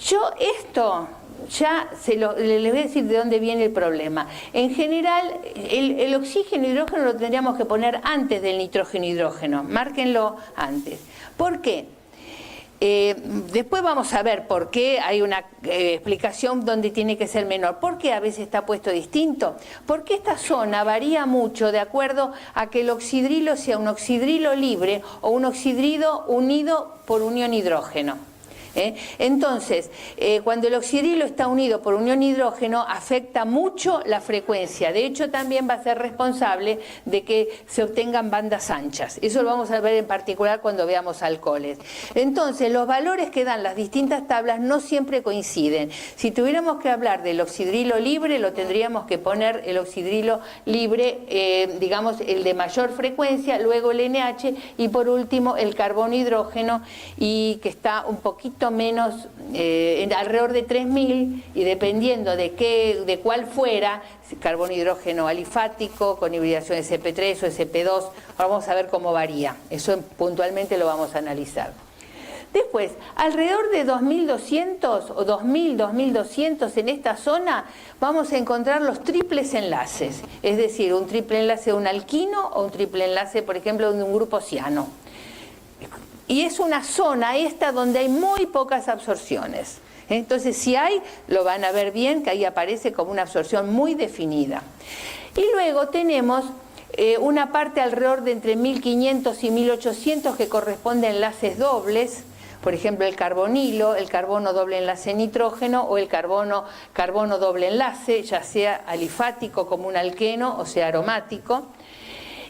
Yo esto ya les voy a decir de dónde viene el problema. En general, el oxígeno y hidrógeno lo tendríamos que poner antes del nitrógeno y hidrógeno. Márquenlo antes. ¿Por qué? Después vamos a ver por qué hay una explicación donde tiene que ser menor. ¿Por qué a veces está puesto distinto? Porque esta zona varía mucho de acuerdo a que el oxidrilo sea un oxidrilo libre o un oxidrilo unido por unión hidrógeno. Entonces, cuando el oxidrilo está unido por unión hidrógeno, afecta mucho la frecuencia. De hecho, también va a ser responsable de que se obtengan bandas anchas. Eso lo vamos a ver en particular cuando veamos alcoholes. Entonces, los valores que dan las distintas tablas no siempre coinciden. Si tuviéramos que hablar del oxidrilo libre, lo tendríamos que poner el oxidrilo libre, digamos, el de mayor frecuencia, luego el NH y por último el carbono hidrógeno, y que está un poquito menos, alrededor de 3000, y dependiendo de cuál fuera, carbono hidrógeno alifático con hibridación SP3 o SP2, vamos a ver cómo varía. Eso puntualmente lo vamos a analizar. Después, alrededor de 2200 o 2000, 2200 en esta zona vamos a encontrar los triples enlaces, es decir, un triple enlace de un alquino o un triple enlace, por ejemplo, de un grupo ciano. Y es una zona esta donde hay muy pocas absorciones. Entonces, si hay, lo van a ver bien, que ahí aparece como una absorción muy definida. Y luego tenemos una parte alrededor de entre 1500 y 1800 que corresponde a enlaces dobles, por ejemplo el carbonilo, el carbono doble enlace nitrógeno o el carbono doble enlace, ya sea alifático como un alqueno o sea aromático.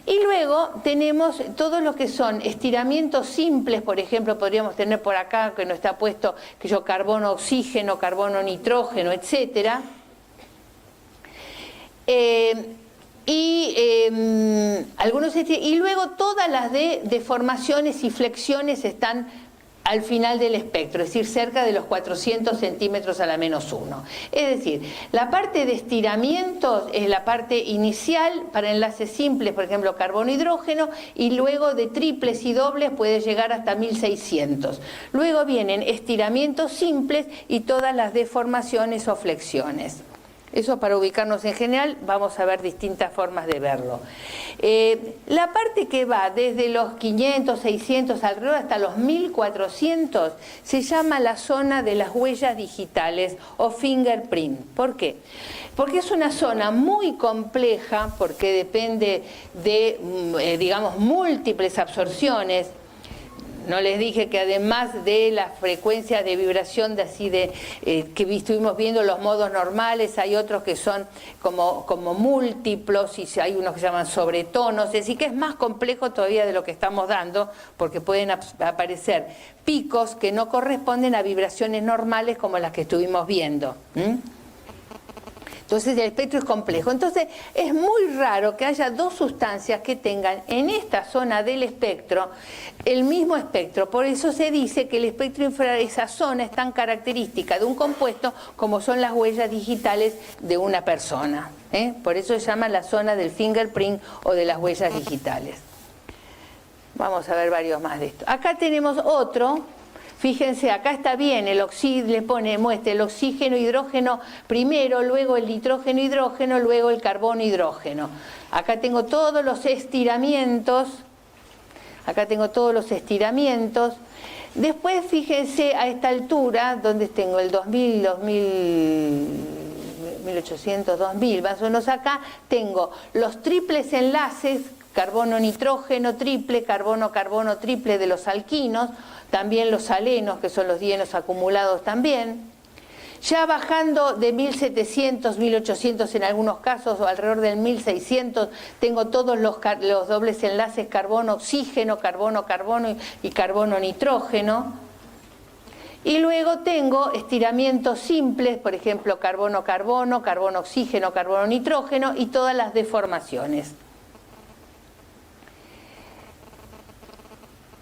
Y luego tenemos todo lo que son estiramientos simples, por ejemplo, podríamos tener por acá, que no está puesto, que yo carbono oxígeno, carbono nitrógeno, etcétera. Y luego todas las de deformaciones y flexiones están al final del espectro, es decir, cerca de los 400 centímetros a la menos 1. Es decir, la parte de estiramientos es la parte inicial para enlaces simples, por ejemplo, carbono-hidrógeno, y luego de triples y dobles puede llegar hasta 1600. Luego vienen estiramientos simples y todas las deformaciones o flexiones. Eso para ubicarnos en general, vamos a ver distintas formas de verlo. La parte que va desde los 500, 600, alrededor hasta los 1400, se llama la zona de las huellas digitales o fingerprint. ¿Por qué? Porque es una zona muy compleja, porque depende de, digamos, múltiples absorciones. No les dije que además de las frecuencias de vibración que estuvimos viendo los modos normales, hay otros que son como múltiplos, y hay unos que se llaman sobretonos, es decir, que es más complejo todavía de lo que estamos dando, porque pueden aparecer picos que no corresponden a vibraciones normales como las que estuvimos viendo. Entonces el espectro es complejo. Entonces es muy raro que haya dos sustancias que tengan en esta zona del espectro el mismo espectro. Por eso se dice que el espectro infrarrojo, esa zona es tan característica de un compuesto como son las huellas digitales de una persona. Por eso se llama la zona del fingerprint o de las huellas digitales. Vamos a ver varios más de esto. Acá tenemos otro. Fíjense, acá está bien, muestra el oxígeno, hidrógeno primero, luego el nitrógeno, hidrógeno, luego el carbono, hidrógeno. Acá tengo todos los estiramientos. Después, fíjense, a esta altura, donde tengo el 2000, 1800, 2000, más o menos acá, tengo los triples enlaces, carbono-nitrógeno triple, carbono-carbono triple de los alquinos, también los alenos, que son los dienos acumulados también. Ya bajando de 1700, 1800 en algunos casos, o alrededor del 1600, tengo todos los dobles enlaces carbono-oxígeno, carbono-carbono y carbono-nitrógeno. Y luego tengo estiramientos simples, por ejemplo, carbono-carbono, carbono-oxígeno, carbono-nitrógeno y todas las deformaciones.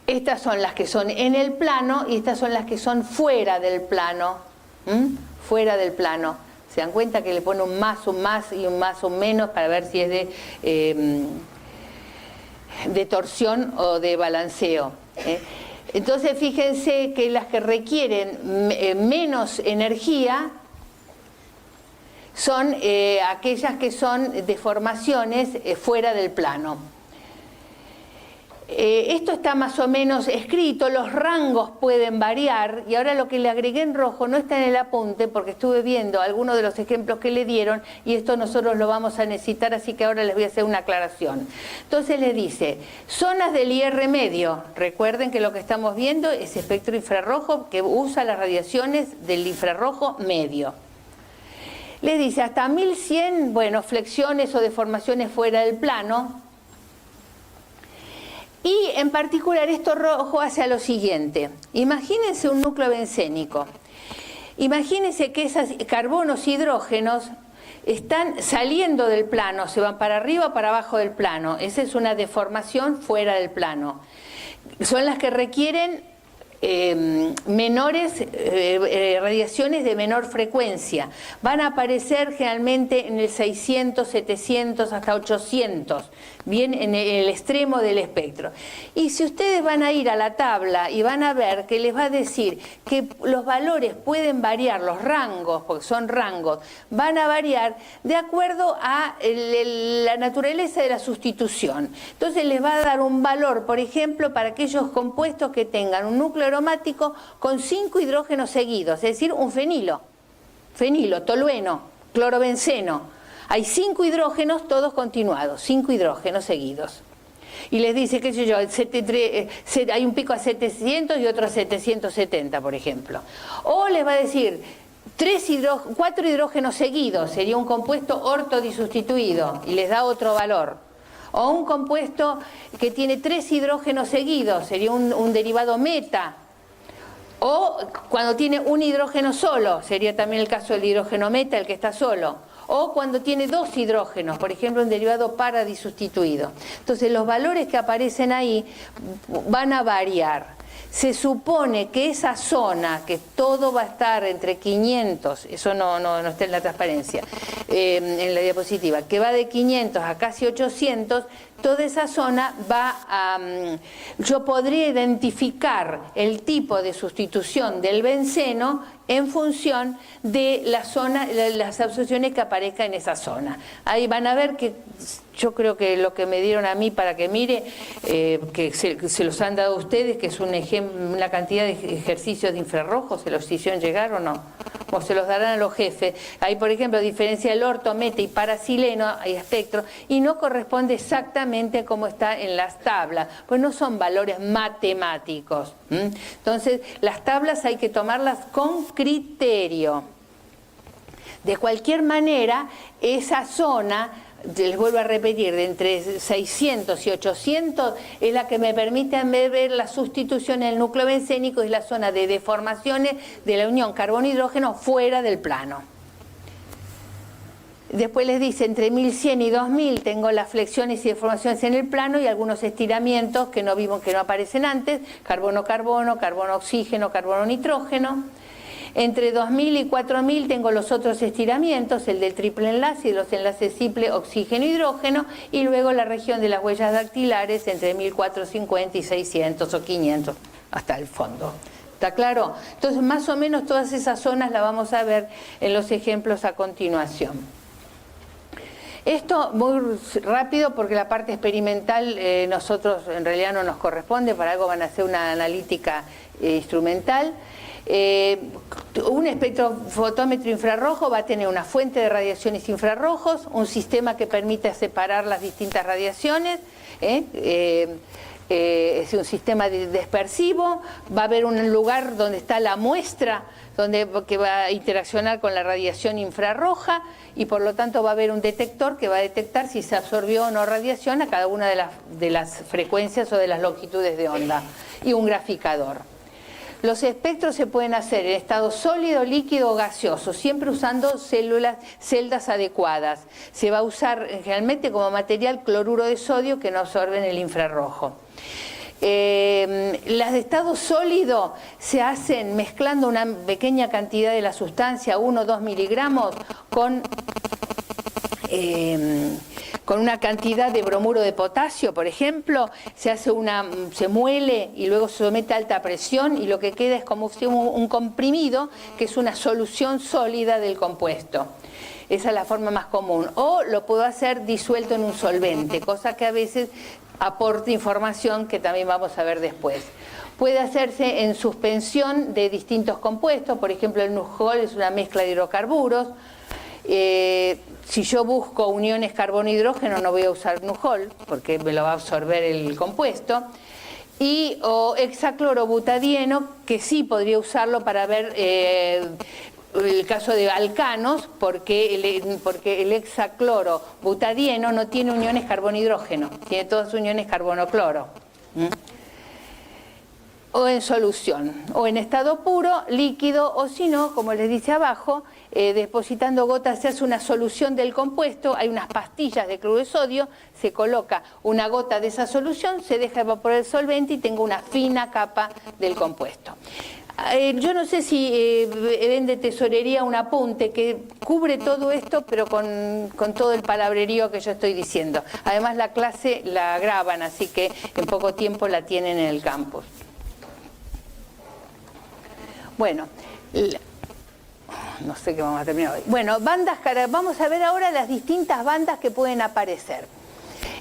Estas son las que son en el plano y estas son las que son fuera del plano. Fuera del plano. ¿Se dan cuenta que le pone un más y un más, un menos para ver si es de torsión o de balanceo? Entonces fíjense que las que requieren menos energía son aquellas que son deformaciones fuera del plano. Esto está más o menos escrito, los rangos pueden variar, y ahora lo que le agregué en rojo no está en el apunte porque estuve viendo algunos de los ejemplos que le dieron y esto nosotros lo vamos a necesitar, así que ahora les voy a hacer una aclaración. Entonces le dice, zonas del IR medio, recuerden que lo que estamos viendo es espectro infrarrojo que usa las radiaciones del infrarrojo medio. Le dice hasta 1100, bueno, flexiones o deformaciones fuera del plano. Y en particular esto rojo hace a lo siguiente. Imagínense un núcleo bencénico. Imagínense que esos carbonos hidrógenos están saliendo del plano, se van para arriba o para abajo del plano. Esa es una deformación fuera del plano. Son las que requieren radiaciones de menor frecuencia. Van a aparecer generalmente en el 600, 700 hasta 800, bien en el extremo del espectro. Y si ustedes van a ir a la tabla y van a ver que les va a decir que los valores pueden variar, los rangos, porque son rangos, van a variar de acuerdo a la naturaleza de la sustitución. Entonces les va a dar un valor, por ejemplo, para aquellos compuestos que tengan un núcleo aromático con 5 hidrógenos seguidos, es decir, un fenilo, tolueno, clorobenceno. Hay 5 hidrógenos todos continuados, 5 hidrógenos seguidos. Y les dice, qué sé yo, hay un pico a 700 y otro a 770, por ejemplo. O les va a decir 4 hidrógenos seguidos, sería un compuesto ortodisustituido, y les da otro valor. O un compuesto que tiene 3 hidrógenos seguidos, sería un derivado meta. O cuando tiene un hidrógeno solo, sería también el caso del hidrógeno meta, el que está solo. O cuando tiene 2 hidrógenos, por ejemplo, un derivado paradisustituido. Entonces los valores que aparecen ahí van a variar. Se supone que esa zona, que todo va a estar entre 500, eso no está en la transparencia, en la diapositiva, que va de 500 a casi 800, toda esa zona va a... yo podría identificar el tipo de sustitución del benceno en función de la zona, las absorciones que aparezcan en esa zona. Ahí van a ver que yo creo que lo que me dieron a mí para que mire, que se los han dado a ustedes, que es una cantidad de ejercicios de infrarrojos, ¿se los hicieron llegar o no? como se los darán a los jefes. Hay, por ejemplo, diferencia del orto, meta y parasileno, hay espectro, y no corresponde exactamente como está en las tablas, pues no son valores matemáticos. Entonces, las tablas hay que tomarlas con criterio. De cualquier manera, esa zona, les vuelvo a repetir, de entre 600 y 800 es la que me permite ver la sustitución en el núcleo bencénico, es la zona de deformaciones de la unión carbono-hidrógeno fuera del plano. Después les dice, entre 1100 y 2000 tengo las flexiones y deformaciones en el plano y algunos estiramientos que no vimos, que no aparecen antes, carbono-carbono, carbono-oxígeno, carbono-nitrógeno. Entre 2000 y 4000 tengo los otros estiramientos, el del triple enlace y los enlaces simple oxígeno-hidrógeno, y luego la región de las huellas dactilares entre 1450 y 600 o 500, hasta el fondo. ¿Está claro? Entonces, más o menos todas esas zonas las vamos a ver en los ejemplos a continuación. Esto muy rápido porque la parte experimental nosotros en realidad no nos corresponde, para algo van a hacer una analítica instrumental. Un espectrofotómetro infrarrojo va a tener una fuente de radiaciones infrarrojos, un sistema que permite separar las distintas radiaciones, es un sistema dispersivo, va a haber un lugar donde está la muestra que va a interaccionar con la radiación infrarroja, y por lo tanto va a haber un detector que va a detectar si se absorbió o no radiación a cada una de las frecuencias o de las longitudes de onda, y un graficador. Los espectros se pueden hacer en estado sólido, líquido o gaseoso, siempre usando celdas adecuadas. Se va a usar generalmente como material cloruro de sodio que no absorben el infrarrojo. Las de estado sólido se hacen mezclando una pequeña cantidad de la sustancia, 1 o 2 miligramos, con una cantidad de bromuro de potasio, por ejemplo, se muele y luego se somete a alta presión, y lo que queda es como un comprimido, que es una solución sólida del compuesto. Esa es la forma más común. O lo puedo hacer disuelto en un solvente, cosa que a veces aporta información que también vamos a ver después. Puede hacerse en suspensión de distintos compuestos, por ejemplo el Nujol es una mezcla de hidrocarburos. Si yo busco uniones carbono-hidrógeno no voy a usar Nujol porque me lo va a absorber el compuesto. O hexaclorobutadieno, que sí podría usarlo para ver el caso de alcanos, porque el hexaclorobutadieno no tiene uniones carbono-hidrógeno, tiene todas uniones carbono-cloro. O en solución, o en estado puro, líquido, o si no, como les dice abajo, depositando gotas se hace una solución del compuesto, hay unas pastillas de cloruro de sodio, se coloca una gota de esa solución, se deja evaporar el solvente y tengo una fina capa del compuesto. Yo no sé si ven de tesorería un apunte que cubre todo esto, pero con todo el palabrerío que yo estoy diciendo. Además la clase la graban, así que en poco tiempo la tienen en el campus. Bueno, no sé qué vamos a terminar hoy. Bueno, vamos a ver ahora las distintas bandas que pueden aparecer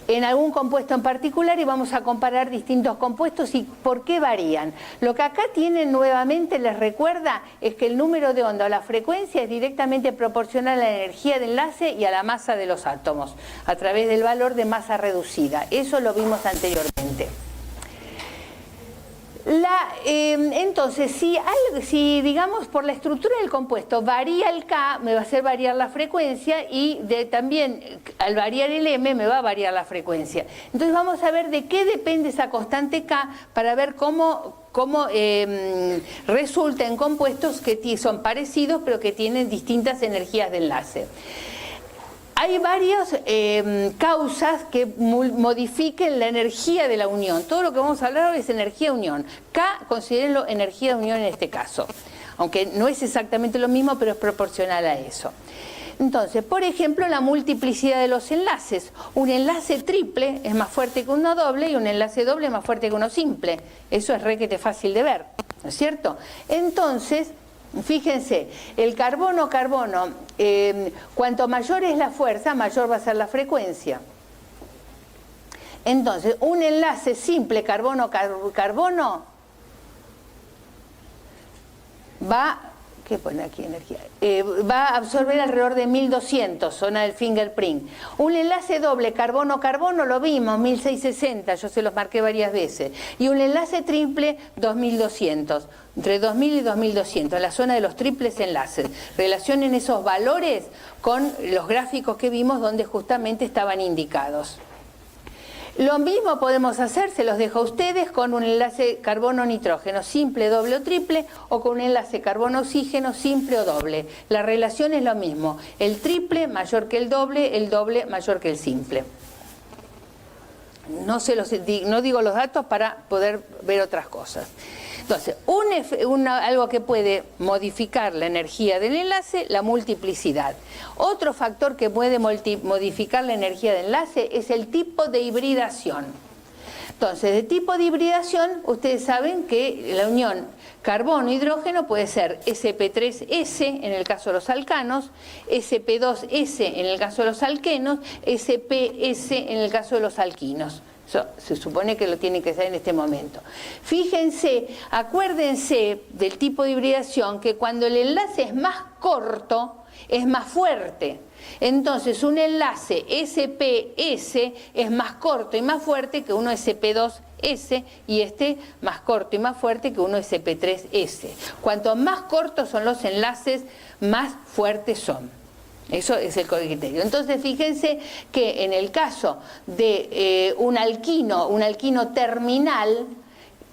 en algún compuesto en particular, y vamos a comparar distintos compuestos y por qué varían. Lo que acá tienen nuevamente, les recuerda, es que el número de onda o la frecuencia es directamente proporcional a la energía de enlace y a la masa de los átomos, a través del valor de masa reducida. Eso lo vimos anteriormente. Entonces, si digamos por la estructura del compuesto varía el K, me va a hacer variar la frecuencia, y también al variar el M me va a variar la frecuencia. Entonces vamos a ver de qué depende esa constante K para ver cómo resulta en compuestos que son parecidos pero que tienen distintas energías de enlace. Hay varias causas que modifiquen la energía de la unión. Todo lo que vamos a hablar hoy es energía de unión. K, considérenlo energía de unión en este caso. Aunque no es exactamente lo mismo, pero es proporcional a eso. Entonces, por ejemplo, la multiplicidad de los enlaces. Un enlace triple es más fuerte que uno doble, y un enlace doble es más fuerte que uno simple. Eso es requete fácil de ver, ¿no es cierto? Entonces, fíjense, el carbono-carbono, cuanto mayor es la fuerza, mayor va a ser la frecuencia. Entonces, un enlace simple carbono-carbono va... ¿qué pone aquí energía? Va a absorber alrededor de 1200, zona del fingerprint. Un enlace doble carbono-carbono lo vimos, 1660, yo se los marqué varias veces. Y un enlace triple, 2200, entre 2000 y 2200, la zona de los triples enlaces. Relacionen esos valores con los gráficos que vimos donde justamente estaban indicados. Lo mismo podemos hacer, se los dejo a ustedes, con un enlace carbono-nitrógeno simple, doble o triple, o con un enlace carbono-oxígeno simple o doble. La relación es lo mismo, el triple mayor que el doble mayor que el simple. No digo los datos para poder ver otras cosas. Entonces, algo que puede modificar la energía del enlace, la multiplicidad. Otro factor que puede modificar la energía del enlace es el tipo de hibridación. Entonces, de tipo de hibridación, ustedes saben que la unión carbono-hidrógeno puede ser sp3s en el caso de los alcanos, sp2s en el caso de los alquenos, sps en el caso de los alquinos. Eso se supone que lo tienen que hacer en este momento. Fíjense, acuérdense del tipo de hibridación, que cuando el enlace es más corto, es más fuerte. Entonces, un enlace SPS es más corto y más fuerte que uno SP2S, y este más corto y más fuerte que uno SP3S. Cuanto más cortos son los enlaces, más fuertes son. Eso es el criterio. Entonces, fíjense que en el caso de un alquino terminal,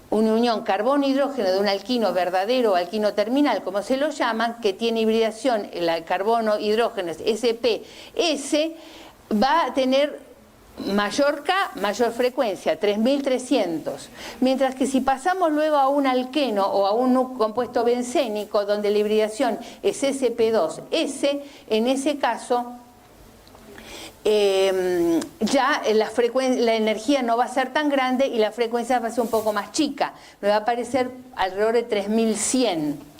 una unión carbono-hidrógeno de un alquino verdadero o alquino terminal, como se lo llaman, que tiene hibridación, el carbono-hidrógeno SPS, va a tener mayor K, mayor frecuencia, 3300. Mientras que si pasamos luego a un alqueno o a un compuesto bencénico donde la hibridación es sp2s, en ese caso ya la energía no va a ser tan grande y la frecuencia va a ser un poco más chica, me va a aparecer alrededor de 3100.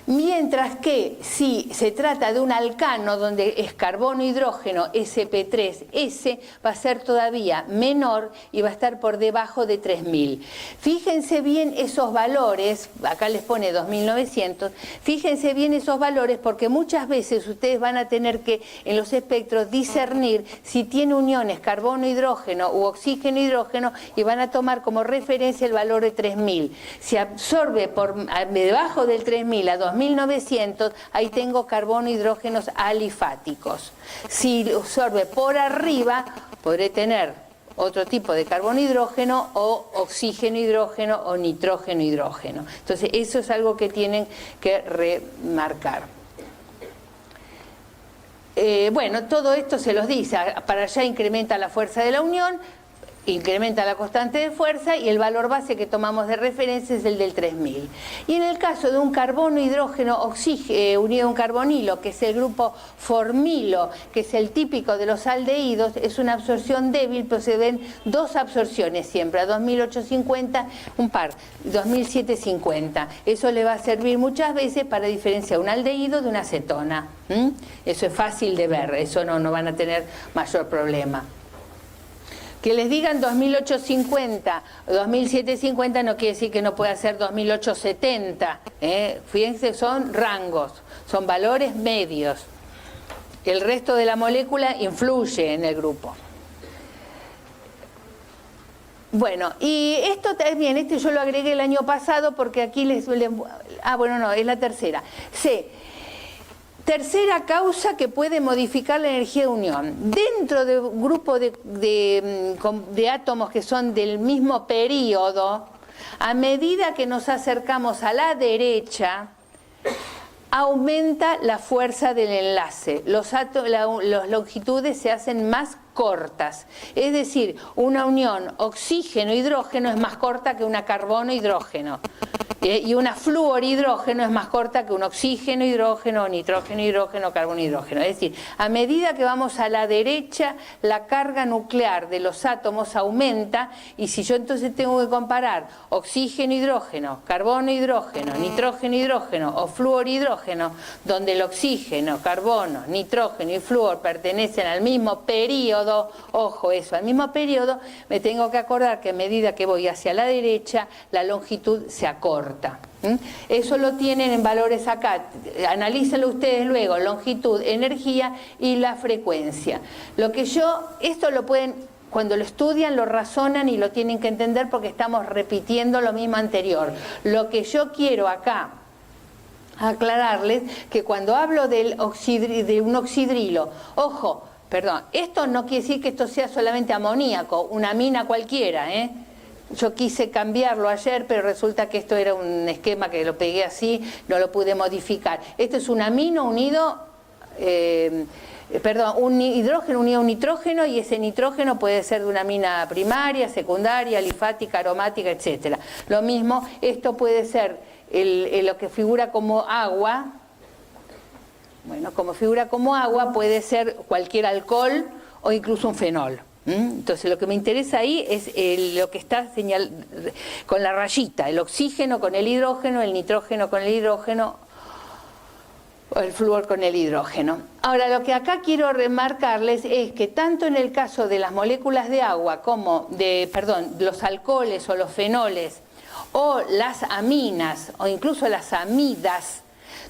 Mientras que si se trata de un alcano donde es carbono-hidrógeno sp3s, va a ser todavía menor y va a estar por debajo de 3000. Fíjense bien esos valores, acá les pone 2900, fíjense bien esos valores porque muchas veces ustedes van a tener que en los espectros discernir si tiene uniones carbono-hidrógeno u oxígeno-hidrógeno y van a tomar como referencia el valor de 3000. Si absorbe por debajo del 3000 a 2900, ahí tengo carbono hidrógenos alifáticos. Si absorbe por arriba, podré tener otro tipo de carbono hidrógeno o oxígeno hidrógeno o nitrógeno hidrógeno. Entonces, eso es algo que tienen que remarcar. Bueno, todo esto se los dice, para allá incrementa la fuerza de la unión, incrementa la constante de fuerza y el valor base que tomamos de referencia es el del 3000. Y en el caso de un carbono hidrógeno unido a un carbonilo, que es el grupo formilo, que es el típico de los aldehídos, es una absorción débil, pero se ven dos absorciones siempre, a 2850, un par, 2750. Eso le va a servir muchas veces para diferenciar un aldehído de una acetona. Eso es fácil de ver, eso no van a tener mayor problema. Que les digan 2850, 2750 no quiere decir que no pueda ser 2870. Fíjense, son rangos, son valores medios. El resto de la molécula influye en el grupo. Bueno, y esto también, yo lo agregué el año pasado porque aquí bueno, no, es la tercera. Tercera causa que puede modificar la energía de unión. Dentro de un grupo de átomos que son del mismo período, a medida que nos acercamos a la derecha, aumenta la fuerza del enlace. Las longitudes se hacen más cortas. Es decir, una unión oxígeno-hidrógeno es más corta que una carbono-hidrógeno. Y una fluorhidrógeno es más corta que un oxígeno, hidrógeno, nitrógeno, hidrógeno, carbono, hidrógeno. Es decir, a medida que vamos a la derecha, la carga nuclear de los átomos aumenta, y si yo entonces tengo que comparar oxígeno, hidrógeno, carbono, hidrógeno, nitrógeno, hidrógeno o fluorhidrógeno, donde el oxígeno, carbono, nitrógeno y flúor pertenecen al mismo periodo, periodo, ojo eso, al mismo periodo me tengo que acordar que a medida que voy hacia la derecha, la longitud se acorta. Eso lo tienen en valores acá, analícenlo ustedes luego, longitud, energía y la frecuencia. Esto lo pueden, cuando lo estudian, lo razonan y lo tienen que entender porque estamos repitiendo lo mismo anterior. Lo que yo quiero acá aclararles, que cuando hablo de un oxidrilo, ojo, perdón, esto no quiere decir que esto sea solamente amoníaco, una amina cualquiera, ¿eh? Yo quise cambiarlo ayer, pero resulta que esto era un esquema que lo pegué así, no lo pude modificar. Esto es un amino unido, un hidrógeno unido a un nitrógeno, y ese nitrógeno puede ser de una amina primaria, secundaria, alifática, aromática, etc. Lo mismo, esto puede ser lo que figura como agua. Bueno, como figura como agua puede ser cualquier alcohol o incluso un fenol. Entonces lo que me interesa ahí es lo que está con la rayita, el oxígeno con el hidrógeno, el nitrógeno con el hidrógeno, o el flúor con el hidrógeno. Ahora, lo que acá quiero remarcarles es que tanto en el caso de las moléculas de agua como los alcoholes o los fenoles, o las aminas, o incluso las amidas,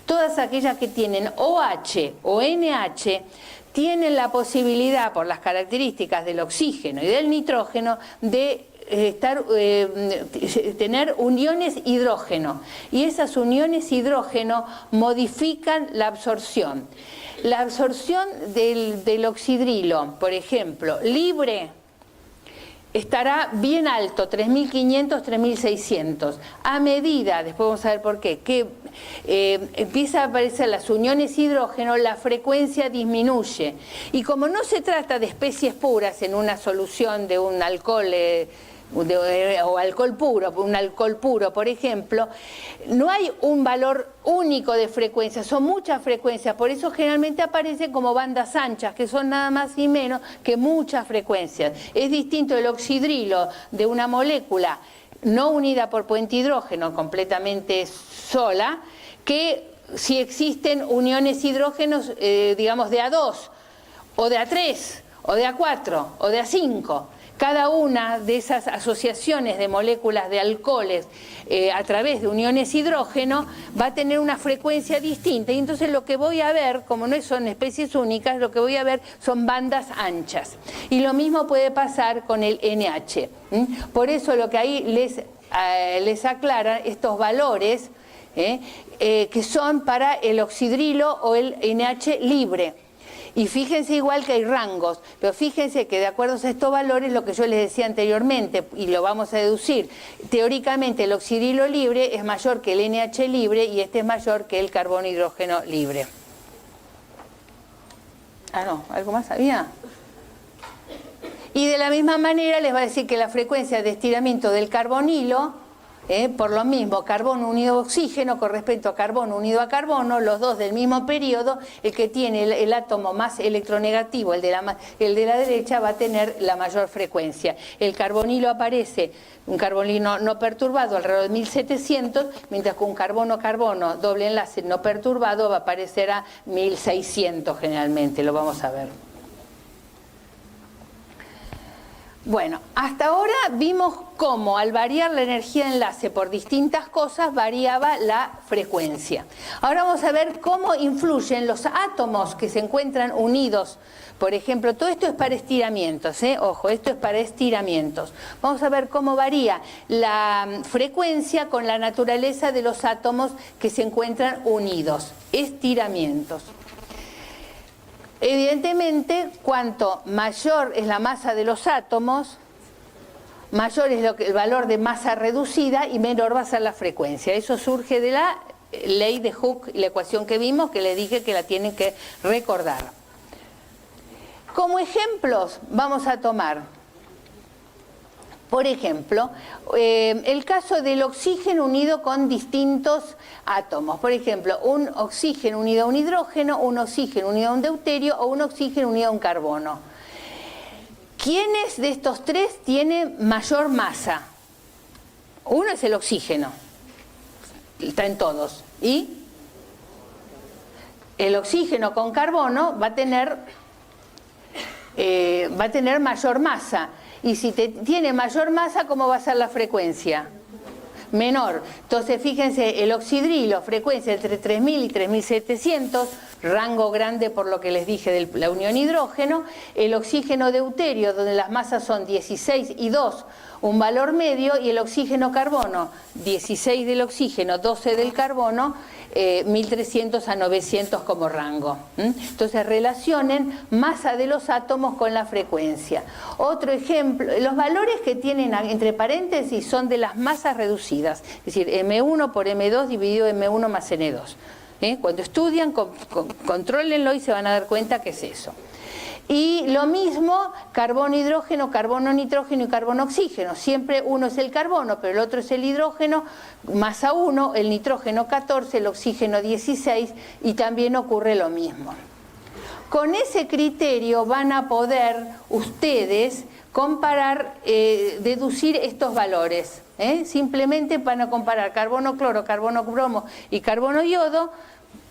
todas aquellas que tienen OH o NH, tienen la posibilidad, por las características del oxígeno y del nitrógeno, de tener uniones hidrógeno, y esas uniones hidrógeno modifican la absorción. La absorción del oxidrilo, por ejemplo, libre, estará bien alto, 3.500, 3.600. A medida, después vamos a ver por qué, que empieza a aparecer las uniones hidrógeno, la frecuencia disminuye. Y como no se trata de especies puras en una solución de un alcohol o alcohol puro, un alcohol puro, por ejemplo, no hay un valor único de frecuencia, son muchas frecuencias, por eso generalmente aparecen como bandas anchas, que son nada más y menos que muchas frecuencias. Es distinto el oxidrilo de una molécula no unida por puente hidrógeno, completamente sola, que si existen uniones hidrógenos, digamos, de A2, o de A3, o de A4, o de A5. Cada una de esas asociaciones de moléculas de alcoholes a través de uniones hidrógeno va a tener una frecuencia distinta, y entonces lo que voy a ver, como no son especies únicas, lo que voy a ver son bandas anchas. Y lo mismo puede pasar con el NH. Por eso lo que ahí les aclaran estos valores que son para el oxidrilo o el NH libre. Y fíjense igual que hay rangos, pero fíjense que de acuerdo a estos valores, lo que yo les decía anteriormente, y lo vamos a deducir, teóricamente el oxidrilo libre es mayor que el NH libre, y este es mayor que el carbono hidrógeno libre. Ah, no, ¿algo más había? Y de la misma manera les va a decir que la frecuencia de estiramiento del carbonilo, por lo mismo, carbono unido a oxígeno con respecto a carbono unido a carbono, los dos del mismo periodo, el que tiene el átomo más electronegativo, el de la derecha, va a tener la mayor frecuencia. El carbonilo aparece, un carbonilo no perturbado, alrededor de 1700, mientras que un carbono-carbono doble enlace no perturbado va a aparecer a 1600 generalmente, lo vamos a ver. Bueno, hasta ahora vimos cómo al variar la energía de enlace por distintas cosas variaba la frecuencia. Ahora vamos a ver cómo influyen los átomos que se encuentran unidos. Por ejemplo, todo esto es para estiramientos, ojo, esto es para estiramientos. Vamos a ver cómo varía la frecuencia con la naturaleza de los átomos que se encuentran unidos. Estiramientos. Evidentemente, cuanto mayor es la masa de los átomos, mayor es el valor de masa reducida y menor va a ser la frecuencia. Eso surge de la ley de Hooke, la ecuación que vimos, que les dije que la tienen que recordar. Como ejemplos vamos a tomar, por ejemplo, el caso del oxígeno unido con distintos átomos. Por ejemplo, un oxígeno unido a un hidrógeno, un oxígeno unido a un deuterio o un oxígeno unido a un carbono. ¿Quiénes de estos tres tienen mayor masa? Uno es el oxígeno, está en todos. Y el oxígeno con carbono va a tener va a tener mayor masa. Y si tiene mayor masa, ¿cómo va a ser la frecuencia? Menor. Entonces, fíjense, el oxidrilo, frecuencia entre 3000 y 3700, rango grande por lo que les dije de la unión hidrógeno. El oxígeno deuterio, donde las masas son 16 y 2, un valor medio, y el oxígeno carbono, 16 del oxígeno, 12 del carbono, 1300 a 900 como rango. Entonces relacionen masa de los átomos con la frecuencia. Otro ejemplo, los valores que tienen entre paréntesis son de las masas reducidas, es decir, M1 por M2 dividido M1 más N2. Cuando estudian, contrólenlo y se van a dar cuenta que es eso. Y lo mismo, carbono, hidrógeno, carbono, nitrógeno y carbono, oxígeno. Siempre uno es el carbono, pero el otro es el hidrógeno, masa 1, el nitrógeno 14, el oxígeno 16, y también ocurre lo mismo. Con ese criterio van a poder ustedes comparar, deducir estos valores. Simplemente van a comparar carbono, cloro, carbono, bromo y carbono, yodo,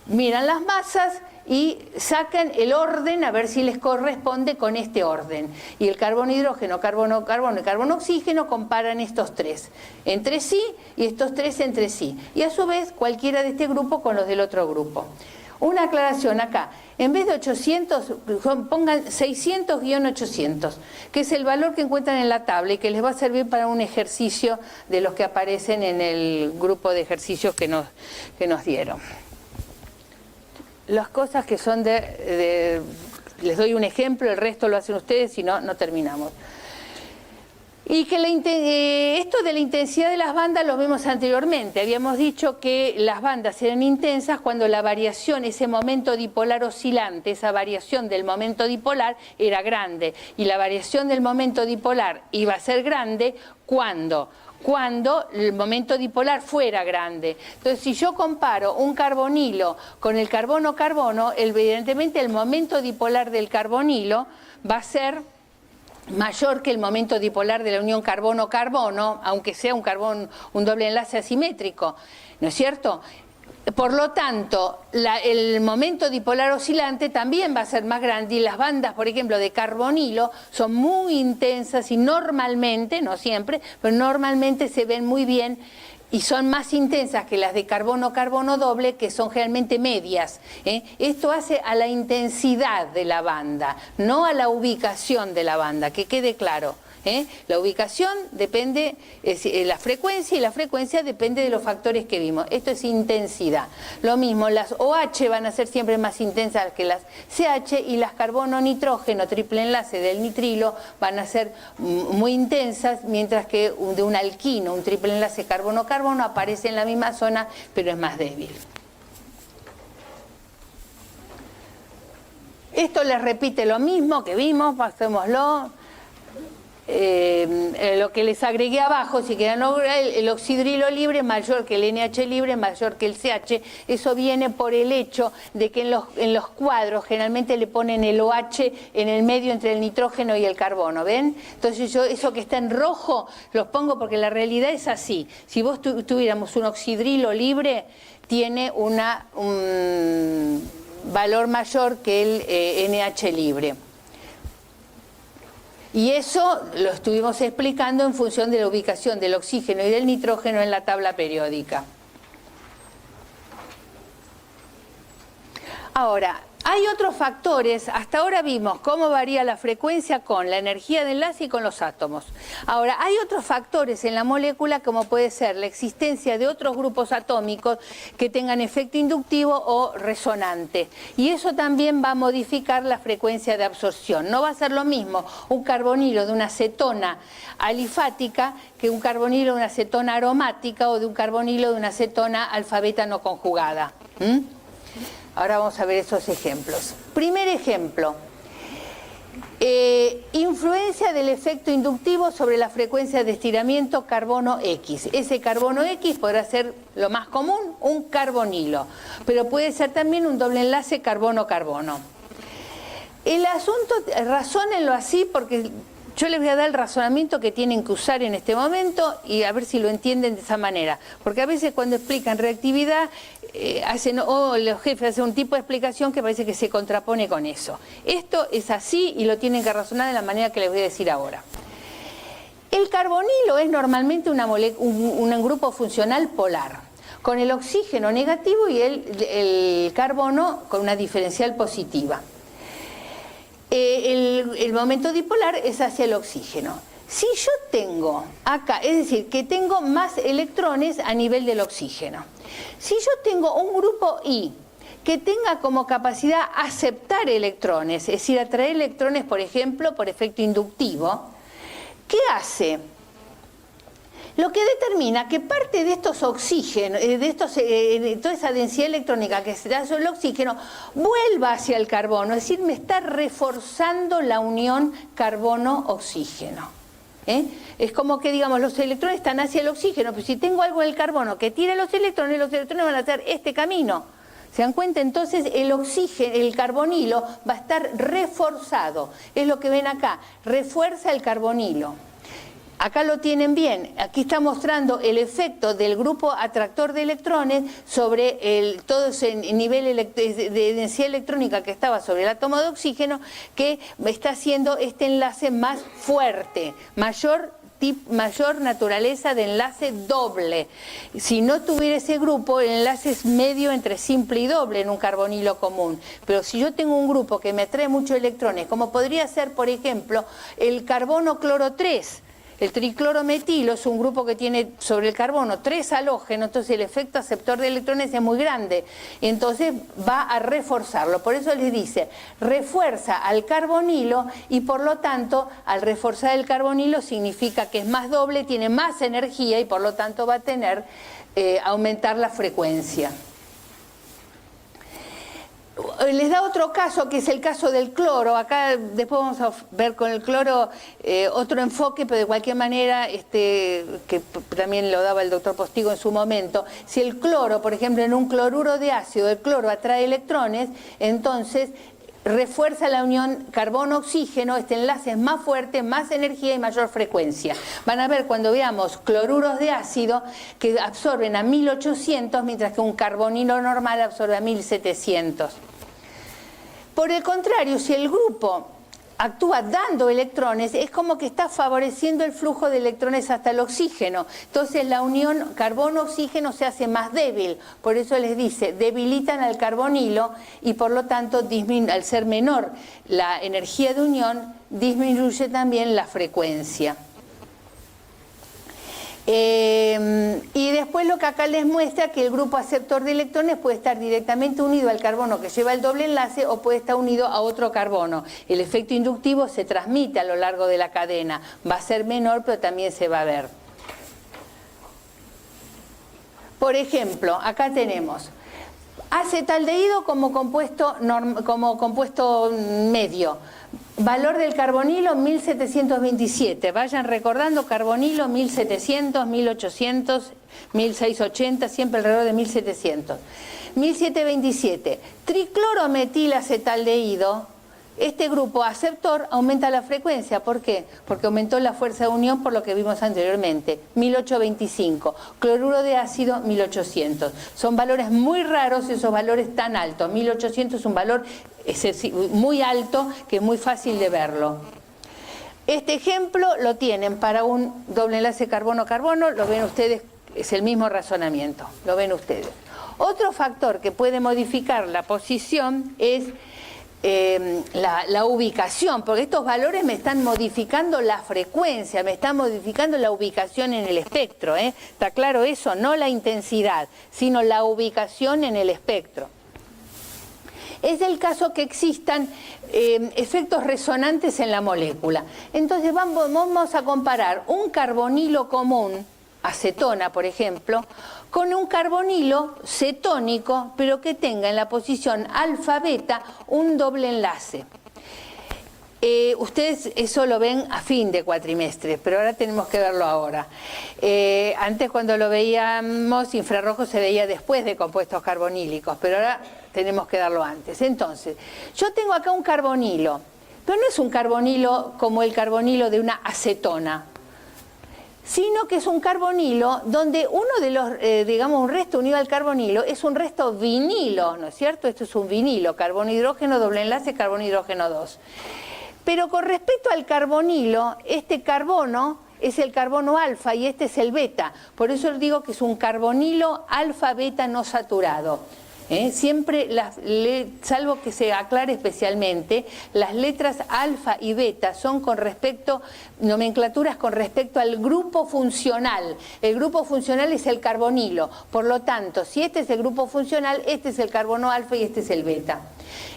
miran las masas y sacan el orden a ver si les corresponde con este orden. Y el carbono, hidrógeno, carbono, carbono y carbono, oxígeno comparan estos tres entre sí y estos tres entre sí. Y a su vez cualquiera de este grupo con los del otro grupo. Una aclaración acá, en vez de 800, pongan 600-800, que es el valor que encuentran en la tabla y que les va a servir para un ejercicio de los que aparecen en el grupo de ejercicios que nos dieron. Las cosas que son les doy un ejemplo, el resto lo hacen ustedes, si no, no terminamos. Y que esto de la intensidad de las bandas lo vimos anteriormente. Habíamos dicho que las bandas eran intensas cuando la variación, ese momento dipolar oscilante, esa variación del momento dipolar era grande. Y la variación del momento dipolar iba a ser grande cuando el momento dipolar fuera grande. Entonces, si yo comparo un carbonilo con el carbono-carbono, evidentemente el momento dipolar del carbonilo va a ser mayor que el momento dipolar de la unión carbono-carbono, aunque sea un doble enlace asimétrico, ¿no es cierto? Por lo tanto, el momento dipolar oscilante también va a ser más grande, y las bandas, por ejemplo, de carbonilo son muy intensas y normalmente, no siempre, pero normalmente se ven muy bien y son más intensas que las de carbono-carbono doble, que son generalmente medias. Esto hace a la intensidad de la banda, no a la ubicación de la banda, que quede claro. La ubicación depende, la frecuencia, y la frecuencia depende de los factores que vimos. Esto es intensidad. Lo mismo, las OH van a ser siempre más intensas que las CH, y las carbono-nitrógeno, triple enlace del nitrilo, van a ser muy intensas, mientras que de un alquino, un triple enlace carbono-carbono, aparece en la misma zona, pero es más débil. Esto les repite lo mismo que vimos, pasémoslo. Lo que les agregué abajo, si quedan, el oxidrilo libre mayor que el NH libre, mayor que el CH. Eso viene por el hecho de que en los cuadros generalmente le ponen el OH en el medio entre el nitrógeno y el carbono, ¿ven? Entonces yo eso que está en rojo los pongo porque la realidad es así. Si vos tuviéramos un oxidrilo libre, tiene un valor mayor que el NH libre. Y eso lo estuvimos explicando en función de la ubicación del oxígeno y del nitrógeno en la tabla periódica. Ahora, hay otros factores. Hasta ahora vimos cómo varía la frecuencia con la energía de enlace y con los átomos. Ahora, hay otros factores en la molécula, como puede ser la existencia de otros grupos atómicos que tengan efecto inductivo o resonante. Y eso también va a modificar la frecuencia de absorción. No va a ser lo mismo un carbonilo de una cetona alifática que un carbonilo de una cetona aromática, o de un carbonilo de una cetona alfa-beta no conjugada. Ahora vamos a ver esos ejemplos. Primer ejemplo, influencia del efecto inductivo sobre la frecuencia de estiramiento carbono X. Ese carbono X podrá ser lo más común, un carbonilo, pero puede ser también un doble enlace carbono-carbono. El asunto, razónenlo así, porque yo les voy a dar el razonamiento que tienen que usar en este momento y a ver si lo entienden de esa manera. Porque a veces cuando explican reactividad los jefes hacen un tipo de explicación que parece que se contrapone con eso. Esto es así y lo tienen que razonar de la manera que les voy a decir ahora. El carbonilo es normalmente un grupo funcional polar, con el oxígeno negativo y el carbono con una diferencial positiva. El momento dipolar es hacia el oxígeno. Si yo tengo acá, es decir, que tengo más electrones a nivel del oxígeno. Si yo tengo un grupo I que tenga como capacidad aceptar electrones, es decir, atraer electrones, por ejemplo, por efecto inductivo, ¿qué hace? Lo que determina que parte de estos oxígenos, de toda esa densidad electrónica que se da sobre el oxígeno, vuelva hacia el carbono, es decir, me está reforzando la unión carbono-oxígeno. Es como que, digamos, los electrones están hacia el oxígeno, pero si tengo algo en el carbono que tire los electrones van a hacer este camino. ¿Se dan cuenta? Entonces el carbonilo va a estar reforzado. Es lo que ven acá, refuerza el carbonilo. Acá lo tienen bien, aquí está mostrando el efecto del grupo atractor de electrones sobre todo ese nivel de densidad electrónica que estaba sobre el átomo de oxígeno, que está haciendo este enlace más fuerte, mayor naturaleza de enlace doble. Si no tuviera ese grupo, el enlace es medio entre simple y doble en un carbonilo común. Pero si yo tengo un grupo que me atrae muchos electrones, como podría ser, por ejemplo, el carbono cloro 3, el triclorometilo es un grupo que tiene sobre el carbono 3 halógenos, entonces el efecto aceptor de electrones es muy grande, entonces va a reforzarlo. Por eso les dice, refuerza al carbonilo y por lo tanto, al reforzar el carbonilo significa que es más doble, tiene más energía y por lo tanto va a tener, aumentar la frecuencia. Les da otro caso, que es el caso del cloro. Acá después vamos a ver con el cloro otro enfoque, pero de cualquier manera, que también lo daba el doctor Postigo en su momento. Si el cloro, por ejemplo, en un cloruro de ácido, el cloro atrae electrones, entonces refuerza la unión carbono-oxígeno, este enlace es más fuerte, más energía y mayor frecuencia. Van a ver cuando veamos cloruros de ácido que absorben a 1800, mientras que un carbonilo normal absorbe a 1700. Por el contrario, si el grupo actúa dando electrones, es como que está favoreciendo el flujo de electrones hasta el oxígeno. Entonces la unión carbono-oxígeno se hace más débil. Por eso les dice, debilitan al carbonilo y por lo tanto, al ser menor la energía de unión, disminuye también la frecuencia. Y después lo que acá les muestra que el grupo aceptor de electrones puede estar directamente unido al carbono que lleva el doble enlace o puede estar unido a otro carbono. El efecto inductivo se transmite a lo largo de la cadena, va a ser menor pero también se va a ver. Por ejemplo, acá tenemos acetaldehído como compuesto medio. Valor del carbonilo 1727. Vayan recordando carbonilo 1700, 1800, 1680, siempre alrededor de 1700. 1727. Triclorometilacetaldehído. Este grupo aceptor aumenta la frecuencia. ¿Por qué? Porque aumentó la fuerza de unión por lo que vimos anteriormente. 1825. Cloruro de ácido 1800. Son valores muy raros esos valores tan altos. 1800 es un valor muy alto que es muy fácil de verlo. Este ejemplo lo tienen para un doble enlace carbono-carbono. Lo ven ustedes, es el mismo razonamiento. Lo ven ustedes. Otro factor que puede modificar la posición es la ubicación, porque estos valores me están modificando la frecuencia, me están modificando la ubicación en el espectro, ¿eh? ¿Está claro eso? No la intensidad, sino la ubicación en el espectro. Es el caso que existan efectos resonantes en la molécula. Entonces vamos a comparar un carbonilo común, acetona por ejemplo, con un carbonilo cetónico, pero que tenga en la posición alfa-beta un doble enlace. Ustedes eso lo ven a fin de cuatrimestre, pero ahora tenemos que verlo ahora. Antes cuando lo veíamos, infrarrojo se veía después de compuestos carbonílicos, pero ahora tenemos que darlo antes. Entonces, yo tengo acá un carbonilo, pero no es un carbonilo como el carbonilo de una acetona. sino que es un carbonilo donde uno de los, digamos, un resto unido al carbonilo es un resto vinilo, ¿no es cierto? Esto es un vinilo, carbono hidrógeno, doble enlace, carbono hidrógeno 2. Pero con respecto al carbonilo, este carbono es el carbono alfa y este es el beta. Por eso digo que es un carbonilo alfa-beta no saturado. Siempre, salvo que se aclare especialmente, las letras alfa y beta son con respecto, nomenclaturas con respecto al grupo funcional. El grupo funcional es el carbonilo. Por lo tanto, si este es el grupo funcional, este es el carbono alfa y este es el beta.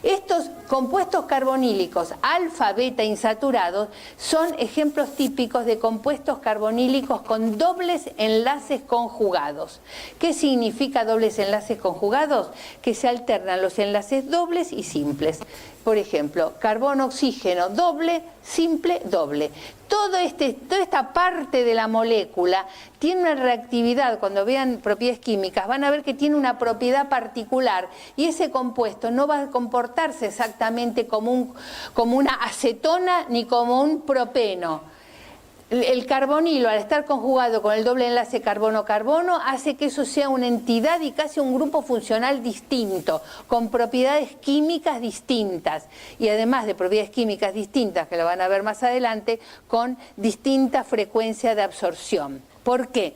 Estos compuestos carbonílicos alfa, beta insaturados son ejemplos típicos de compuestos carbonílicos con dobles enlaces conjugados. ¿Qué significa dobles enlaces conjugados? Que se alternan los enlaces dobles y simples. Por ejemplo, carbono-oxígeno doble, simple, doble. Toda esta parte de la molécula tiene una reactividad. Cuando vean propiedades químicas van a ver que tiene una propiedad particular y ese compuesto no va a comportarse exactamente como una acetona ni como un propeno. El carbonilo, al estar conjugado con el doble enlace carbono-carbono, hace que eso sea una entidad y casi un grupo funcional distinto, con propiedades químicas distintas. Y además de propiedades químicas distintas, que lo van a ver más adelante, con distinta frecuencia de absorción. ¿Por qué?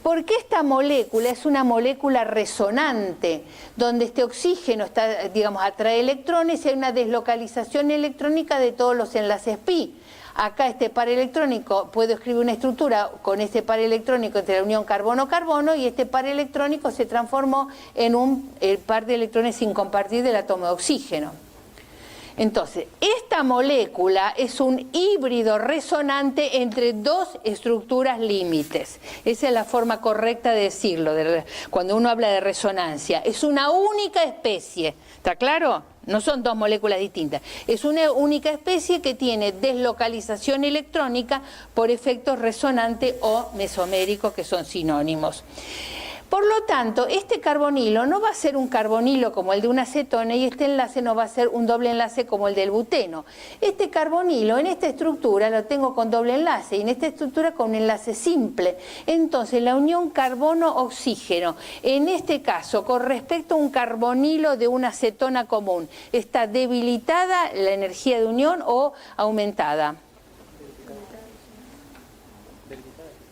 Porque esta molécula es una molécula resonante, donde este oxígeno está, digamos, atrae electrones y hay una deslocalización electrónica de todos los enlaces pi. Acá este par electrónico, puedo escribir una estructura con este par electrónico entre la unión carbono-carbono y este par electrónico se transformó en un par de electrones sin compartir del átomo de oxígeno. Entonces, esta molécula es un híbrido resonante entre dos estructuras límites. Esa es la forma correcta de decirlo, cuando uno habla de resonancia. Es una única especie, ¿está claro? No son dos moléculas distintas. Es una única especie que tiene deslocalización electrónica por efectos resonante o mesomérico, que son sinónimos. Por lo tanto, este carbonilo no va a ser un carbonilo como el de una acetona y este enlace no va a ser un doble enlace como el del buteno. Este carbonilo en esta estructura lo tengo con doble enlace y en esta estructura con un enlace simple. Entonces, la unión carbono-oxígeno, en este caso, con respecto a un carbonilo de una acetona común, ¿está debilitada la energía de unión o aumentada?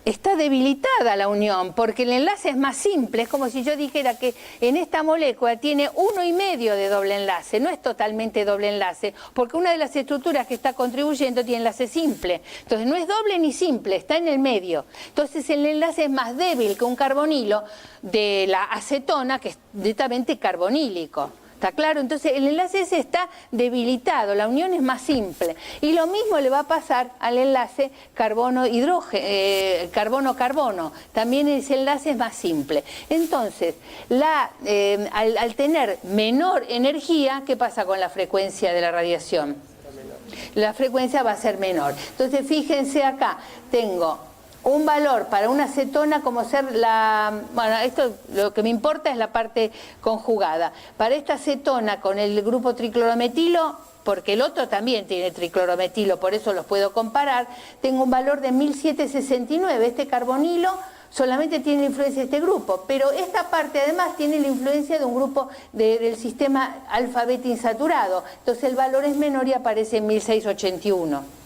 Está debilitada la unión, porque el enlace es más simple. Es como si yo dijera que en esta molécula tiene 1,5 de doble enlace, no es totalmente doble enlace, porque una de las estructuras que está contribuyendo tiene enlace simple. Entonces no es doble ni simple, está en el medio. Entonces el enlace es más débil que un carbonilo de la acetona, que es netamente carbonílico. ¿Está claro? Entonces el enlace ese está debilitado, la unión es más simple. Y lo mismo le va a pasar al enlace carbono-hidrógeno, carbono-carbono. También ese enlace es más simple. Entonces, al tener menor energía, ¿qué pasa con la frecuencia de la radiación? La frecuencia va a ser menor. Entonces, fíjense acá, tengo un valor para una acetona como ser bueno, esto lo que me importa es la parte conjugada. Para esta acetona con el grupo triclorometilo, porque el otro también tiene triclorometilo, por eso los puedo comparar, tengo un valor de 1769. Este carbonilo solamente tiene la influencia de este grupo, pero esta parte además tiene la influencia de un grupo del sistema alfa-beta insaturado. Entonces el valor es menor y aparece en 1681.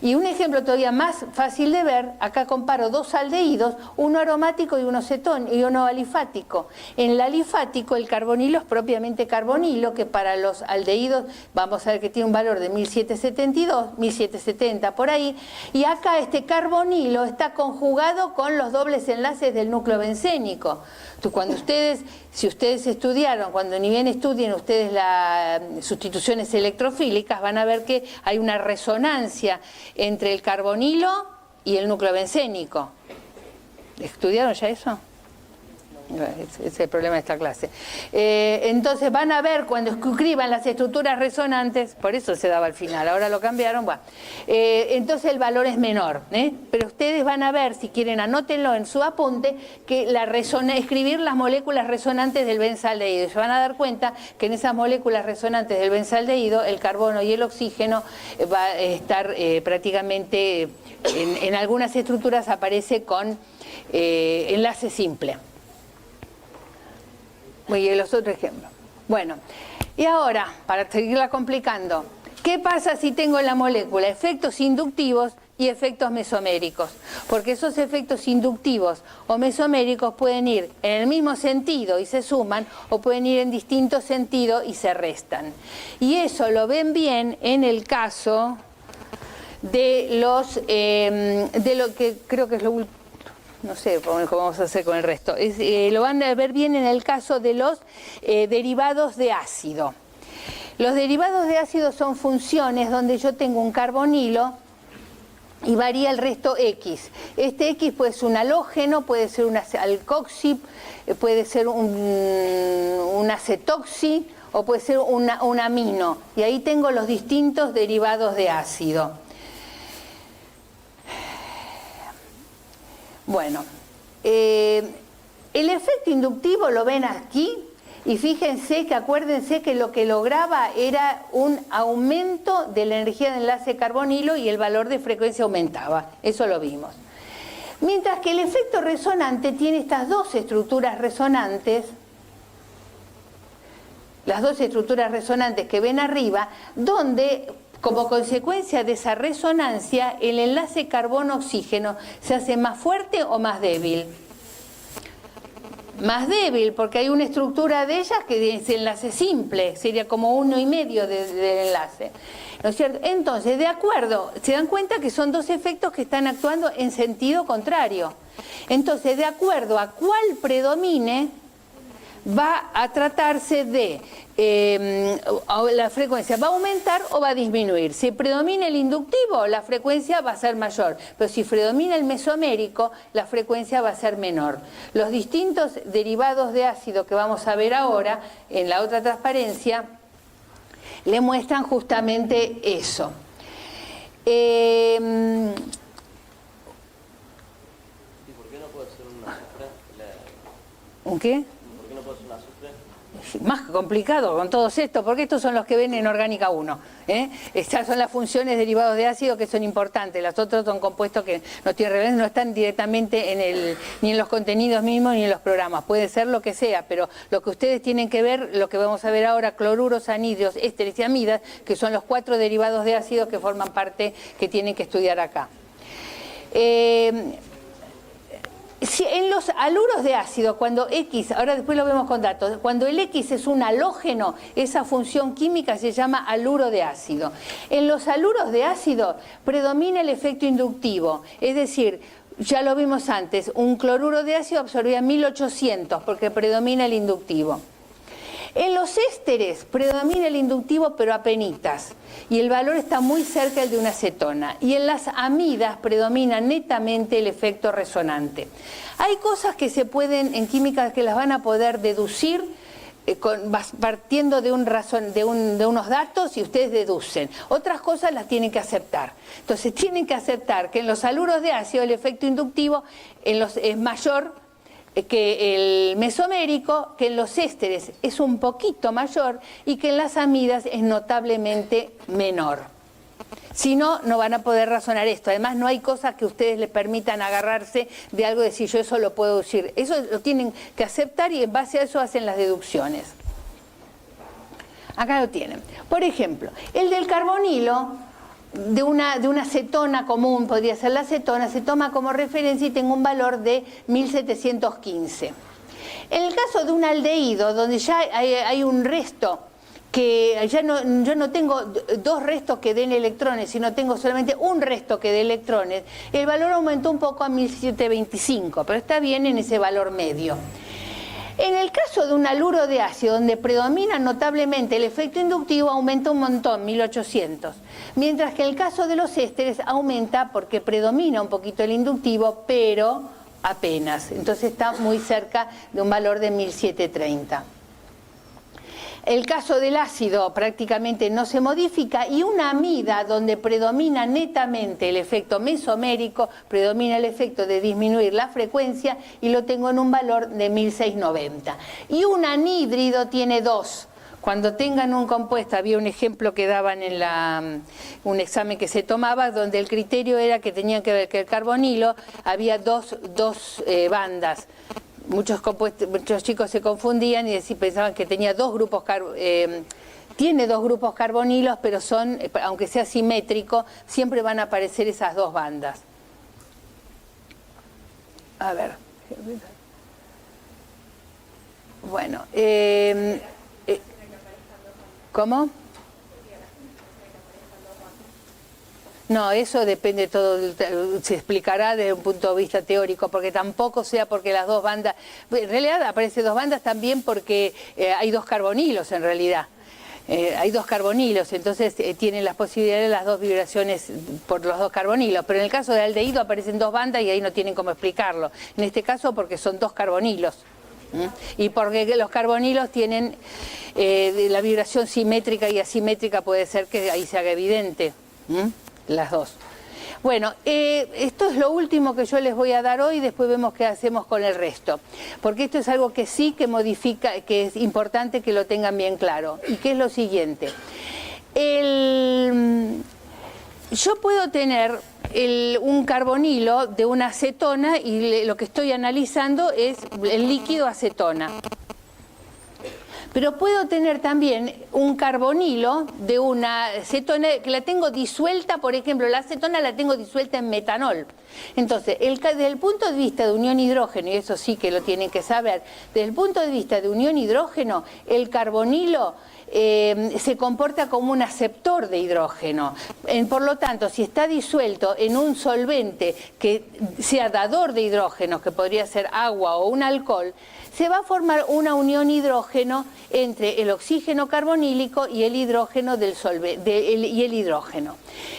Y un ejemplo todavía más fácil de ver, acá comparo dos aldehídos, uno aromático y uno alifático. En el alifático el carbonilo es propiamente carbonilo, que para los aldehídos vamos a ver que tiene un valor de 1772, 1770 por ahí, y acá este carbonilo está conjugado con los dobles enlaces del núcleo bencénico. Entonces, si ustedes estudiaron, cuando ni bien estudien ustedes las sustituciones electrofílicas, van a ver que hay una resonancia entre el carbonilo y el núcleo bencénico. ¿Estudiaron ya eso? Ese es el problema de esta clase. Entonces van a ver cuando escriban las estructuras resonantes, por eso se daba al final, ahora lo cambiaron, bueno, entonces el valor es menor, pero ustedes van a ver, si quieren anótenlo en su apunte, que escribir las moléculas resonantes del benzaldehído. Se van a dar cuenta que en esas moléculas resonantes del benzaldehído el carbono y el oxígeno va a estar prácticamente, en algunas estructuras aparece con enlace simple. Y los otros ejemplos. Bueno, y ahora, para seguirla complicando, ¿qué pasa si tengo en la molécula efectos inductivos y efectos mesoméricos? Porque esos efectos inductivos o mesoméricos pueden ir en el mismo sentido y se suman, o pueden ir en distintos sentidos y se restan. Y eso lo ven bien en el caso de lo que creo que es lo último. No sé cómo vamos a hacer con el resto. Lo van a ver bien en el caso de los derivados de ácido. Los derivados de ácido son funciones donde yo tengo un carbonilo y varía el resto X. Este X puede ser un halógeno, puede ser un alcoxi, puede ser un acetoxi o puede ser un amino. Y ahí tengo los distintos derivados de ácido. Bueno, el efecto inductivo lo ven aquí y fíjense que acuérdense que lo que lograba era un aumento de la energía de enlace carbonilo y el valor de frecuencia aumentaba, eso lo vimos. Mientras que el efecto resonante tiene estas dos estructuras resonantes, las dos estructuras resonantes que ven arriba, donde como consecuencia de esa resonancia, el enlace carbono-oxígeno se hace más fuerte o más débil. Más débil, porque hay una estructura de ellas que es enlace simple, sería como 1,5 del enlace. ¿No es cierto? Entonces, de acuerdo, se dan cuenta que son dos efectos que están actuando en sentido contrario. Entonces, de acuerdo a cuál predomine, va a tratarse de la frecuencia va a aumentar o va a disminuir. Si predomina el inductivo, la frecuencia va a ser mayor, pero si predomina el mesomérico, la frecuencia va a ser menor. Los distintos derivados de ácido que vamos a ver ahora en la otra transparencia le muestran justamente eso. ¿Y por qué no puede ser un azufre? ¿Un qué? ¿Por qué no puede ser un azufre? Más complicado con todos estos, porque estos son los que ven en Orgánica 1. Estas son las funciones derivados de ácido que son importantes. Los otros son compuestos que no tienen relevancia, no están directamente ni en los contenidos mismos ni en los programas. Puede ser lo que sea, pero lo que ustedes tienen que ver, lo que vamos a ver ahora, cloruros, anhidros, ésteres y amidas, que son los 4 derivados de ácido que forman parte, que tienen que estudiar acá. Si en los haluros de ácido, cuando X, ahora después lo vemos con datos, cuando el X es un halógeno, esa función química se llama haluro de ácido. En los haluros de ácido predomina el efecto inductivo, es decir, ya lo vimos antes, un cloruro de ácido absorbía 1800 porque predomina el inductivo. En los ésteres predomina el inductivo pero apenitas y el valor está muy cerca del de una acetona. Y en las amidas predomina netamente el efecto resonante. Hay cosas que se pueden, en química, que las van a poder deducir partiendo de unos datos y ustedes deducen. Otras cosas las tienen que aceptar. Entonces tienen que aceptar que en los haluros de ácido el efecto inductivo es mayor que el mesomérico, que en los ésteres es un poquito mayor y que en las amidas es notablemente menor. Si no, no van a poder razonar esto. Además, no hay cosas que ustedes les permitan agarrarse de algo y decir yo eso lo puedo decir. Eso lo tienen que aceptar y en base a eso hacen las deducciones. Acá lo tienen. Por ejemplo, el del carbonilo, de una acetona común, podría ser la acetona, se toma como referencia y tengo un valor de 1715. En el caso de un aldehído, donde ya hay un resto, que yo no tengo dos restos que den electrones, sino tengo solamente un resto que dé electrones, el valor aumentó un poco a 1725, pero está bien en ese valor medio. En el caso de un haluro de ácido, donde predomina notablemente el efecto inductivo, aumenta un montón, 1800. Mientras que en el caso de los ésteres aumenta porque predomina un poquito el inductivo, pero apenas. Entonces está muy cerca de un valor de 1730. El caso del ácido prácticamente no se modifica, y una amida donde predomina netamente el efecto mesomérico, predomina el efecto de disminuir la frecuencia, y lo tengo en un valor de 1690. Y un anhídrido tiene 2. Cuando tengan un compuesto, había un ejemplo que daban en un examen que se tomaba, donde el criterio era que tenían que ver que el carbonilo había dos bandas. Muchos chicos se confundían y pensaban que tenía dos grupos tiene 2 grupos carbonilos, pero son, aunque sea simétrico, siempre van a aparecer esas 2 bandas. A ver. Bueno, ¿cómo? No, eso depende todo, se explicará desde un punto de vista teórico, porque tampoco sea porque las 2 bandas, en realidad aparecen 2 bandas también porque hay 2 carbonilos en realidad. Hay 2 carbonilos, entonces tienen las posibilidades de las 2 vibraciones por los 2 carbonilos, pero en el caso de aldehído aparecen 2 bandas y ahí no tienen cómo explicarlo. En este caso porque son 2 carbonilos. Y porque los carbonilos tienen la vibración simétrica y asimétrica, puede ser que ahí se haga evidente. Las 2. Bueno, esto es lo último que yo les voy a dar hoy, después vemos qué hacemos con el resto. Porque esto es algo que sí que modifica, que es importante que lo tengan bien claro. Y que es lo siguiente. Yo puedo tener un carbonilo de una acetona y lo que estoy analizando es el líquido acetona. Pero puedo tener también un carbonilo de una acetona que la tengo disuelta, por ejemplo, la acetona la tengo disuelta en metanol. Entonces, desde el punto de vista de unión hidrógeno, y eso sí que lo tienen que saber, desde el punto de vista de unión hidrógeno, el carbonilo se comporta como un aceptor de hidrógeno. Por lo tanto, si está disuelto en un solvente que sea dador de hidrógeno, que podría ser agua o un alcohol, se va a formar una unión hidrógeno entre el oxígeno carbonílico y el hidrógeno del solvente, y el hidrógeno.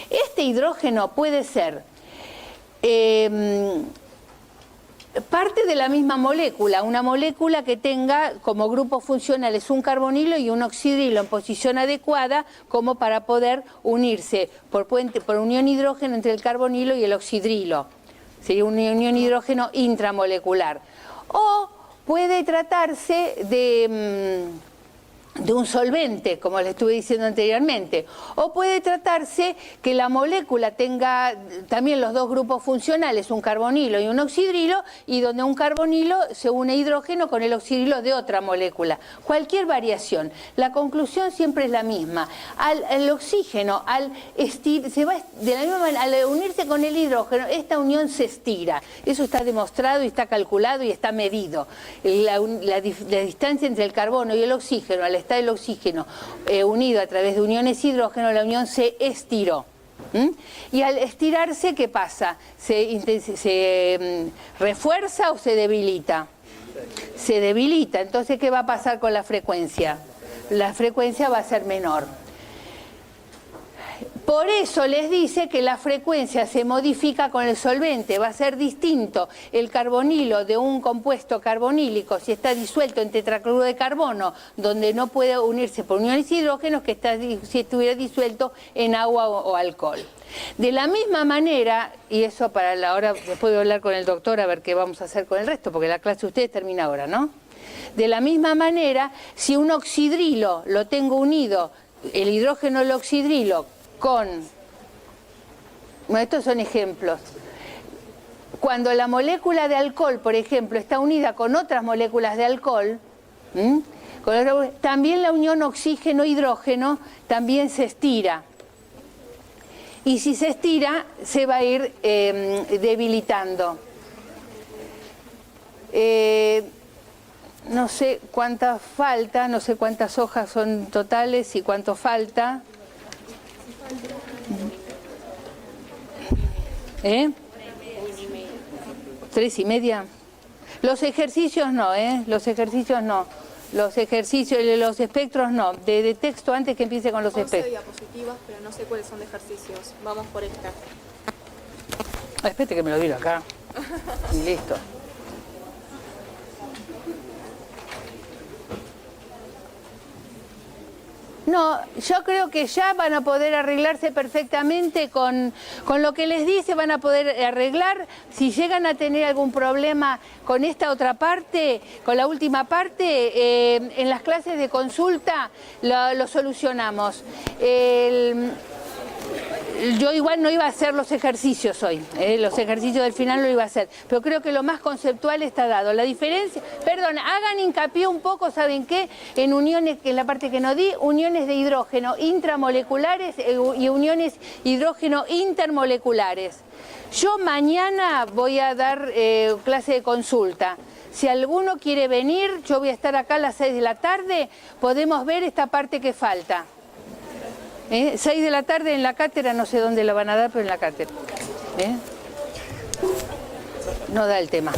Este hidrógeno puede ser parte de la misma molécula, una molécula que tenga como grupos funcionales un carbonilo y un oxidrilo en posición adecuada como para poder unirse por unión hidrógeno entre el carbonilo y el oxidrilo. Sería una unión hidrógeno intramolecular. O puede tratarse de un solvente, como les estuve diciendo anteriormente, o puede tratarse que la molécula tenga también los 2 grupos funcionales, un carbonilo y un oxidrilo, y donde un carbonilo se une hidrógeno con el oxidrilo de otra molécula. Cualquier variación. La conclusión siempre es la misma. El oxígeno, al unirse con el hidrógeno, esta unión se estira. Eso está demostrado y está calculado y está medido. La distancia entre el carbono y el oxígeno, al estar el oxígeno unido a través de uniones hidrógeno, la unión se estiró. Y al estirarse, ¿qué pasa? ¿Se refuerza o se debilita? Se debilita. Entonces, ¿qué va a pasar con la frecuencia? La frecuencia va a ser menor. Por eso les dice que la frecuencia se modifica con el solvente, va a ser distinto el carbonilo de un compuesto carbonílico si está disuelto en tetracloruro de carbono, donde no puede unirse por uniones hidrógenos, que si estuviera disuelto en agua o alcohol. De la misma manera, y eso para la hora, después voy a hablar con el doctor a ver qué vamos a hacer con el resto, porque la clase de ustedes termina ahora, ¿no? De la misma manera, si un oxidrilo lo tengo unido, el hidrógeno del oxidrilo, bueno, estos son ejemplos. Cuando la molécula de alcohol, por ejemplo, está unida con otras moléculas de alcohol, también la unión oxígeno-hidrógeno también se estira. Y si se estira, se va a ir debilitando. No sé cuántas falta, no sé cuántas hojas son totales y cuánto falta. 3:30. Los ejercicios no, los ejercicios no. Los espectros no. De texto antes que empiece con los espectros. 11 diapositivas, pero no sé cuáles son de ejercicios. Vamos por esta. Espérate que me lo diga acá. Y listo. No, yo creo que ya van a poder arreglarse perfectamente con lo que les dice, van a poder arreglar. Si llegan a tener algún problema con esta otra parte, con la última parte, en las clases de consulta lo solucionamos. Yo igual no iba a hacer los ejercicios hoy, los ejercicios del final no lo iba a hacer, pero creo que lo más conceptual está dado. La diferencia, perdón, hagan hincapié un poco, ¿saben qué? En uniones, en la parte que no di, uniones de hidrógeno intramoleculares y uniones hidrógeno intermoleculares. Yo mañana voy a dar clase de consulta. Si alguno quiere venir, yo voy a estar acá a las 6 de la tarde, podemos ver esta parte que falta. 6 de la tarde en la cátedra, no sé dónde la van a dar, pero en la cátedra. No da el tema.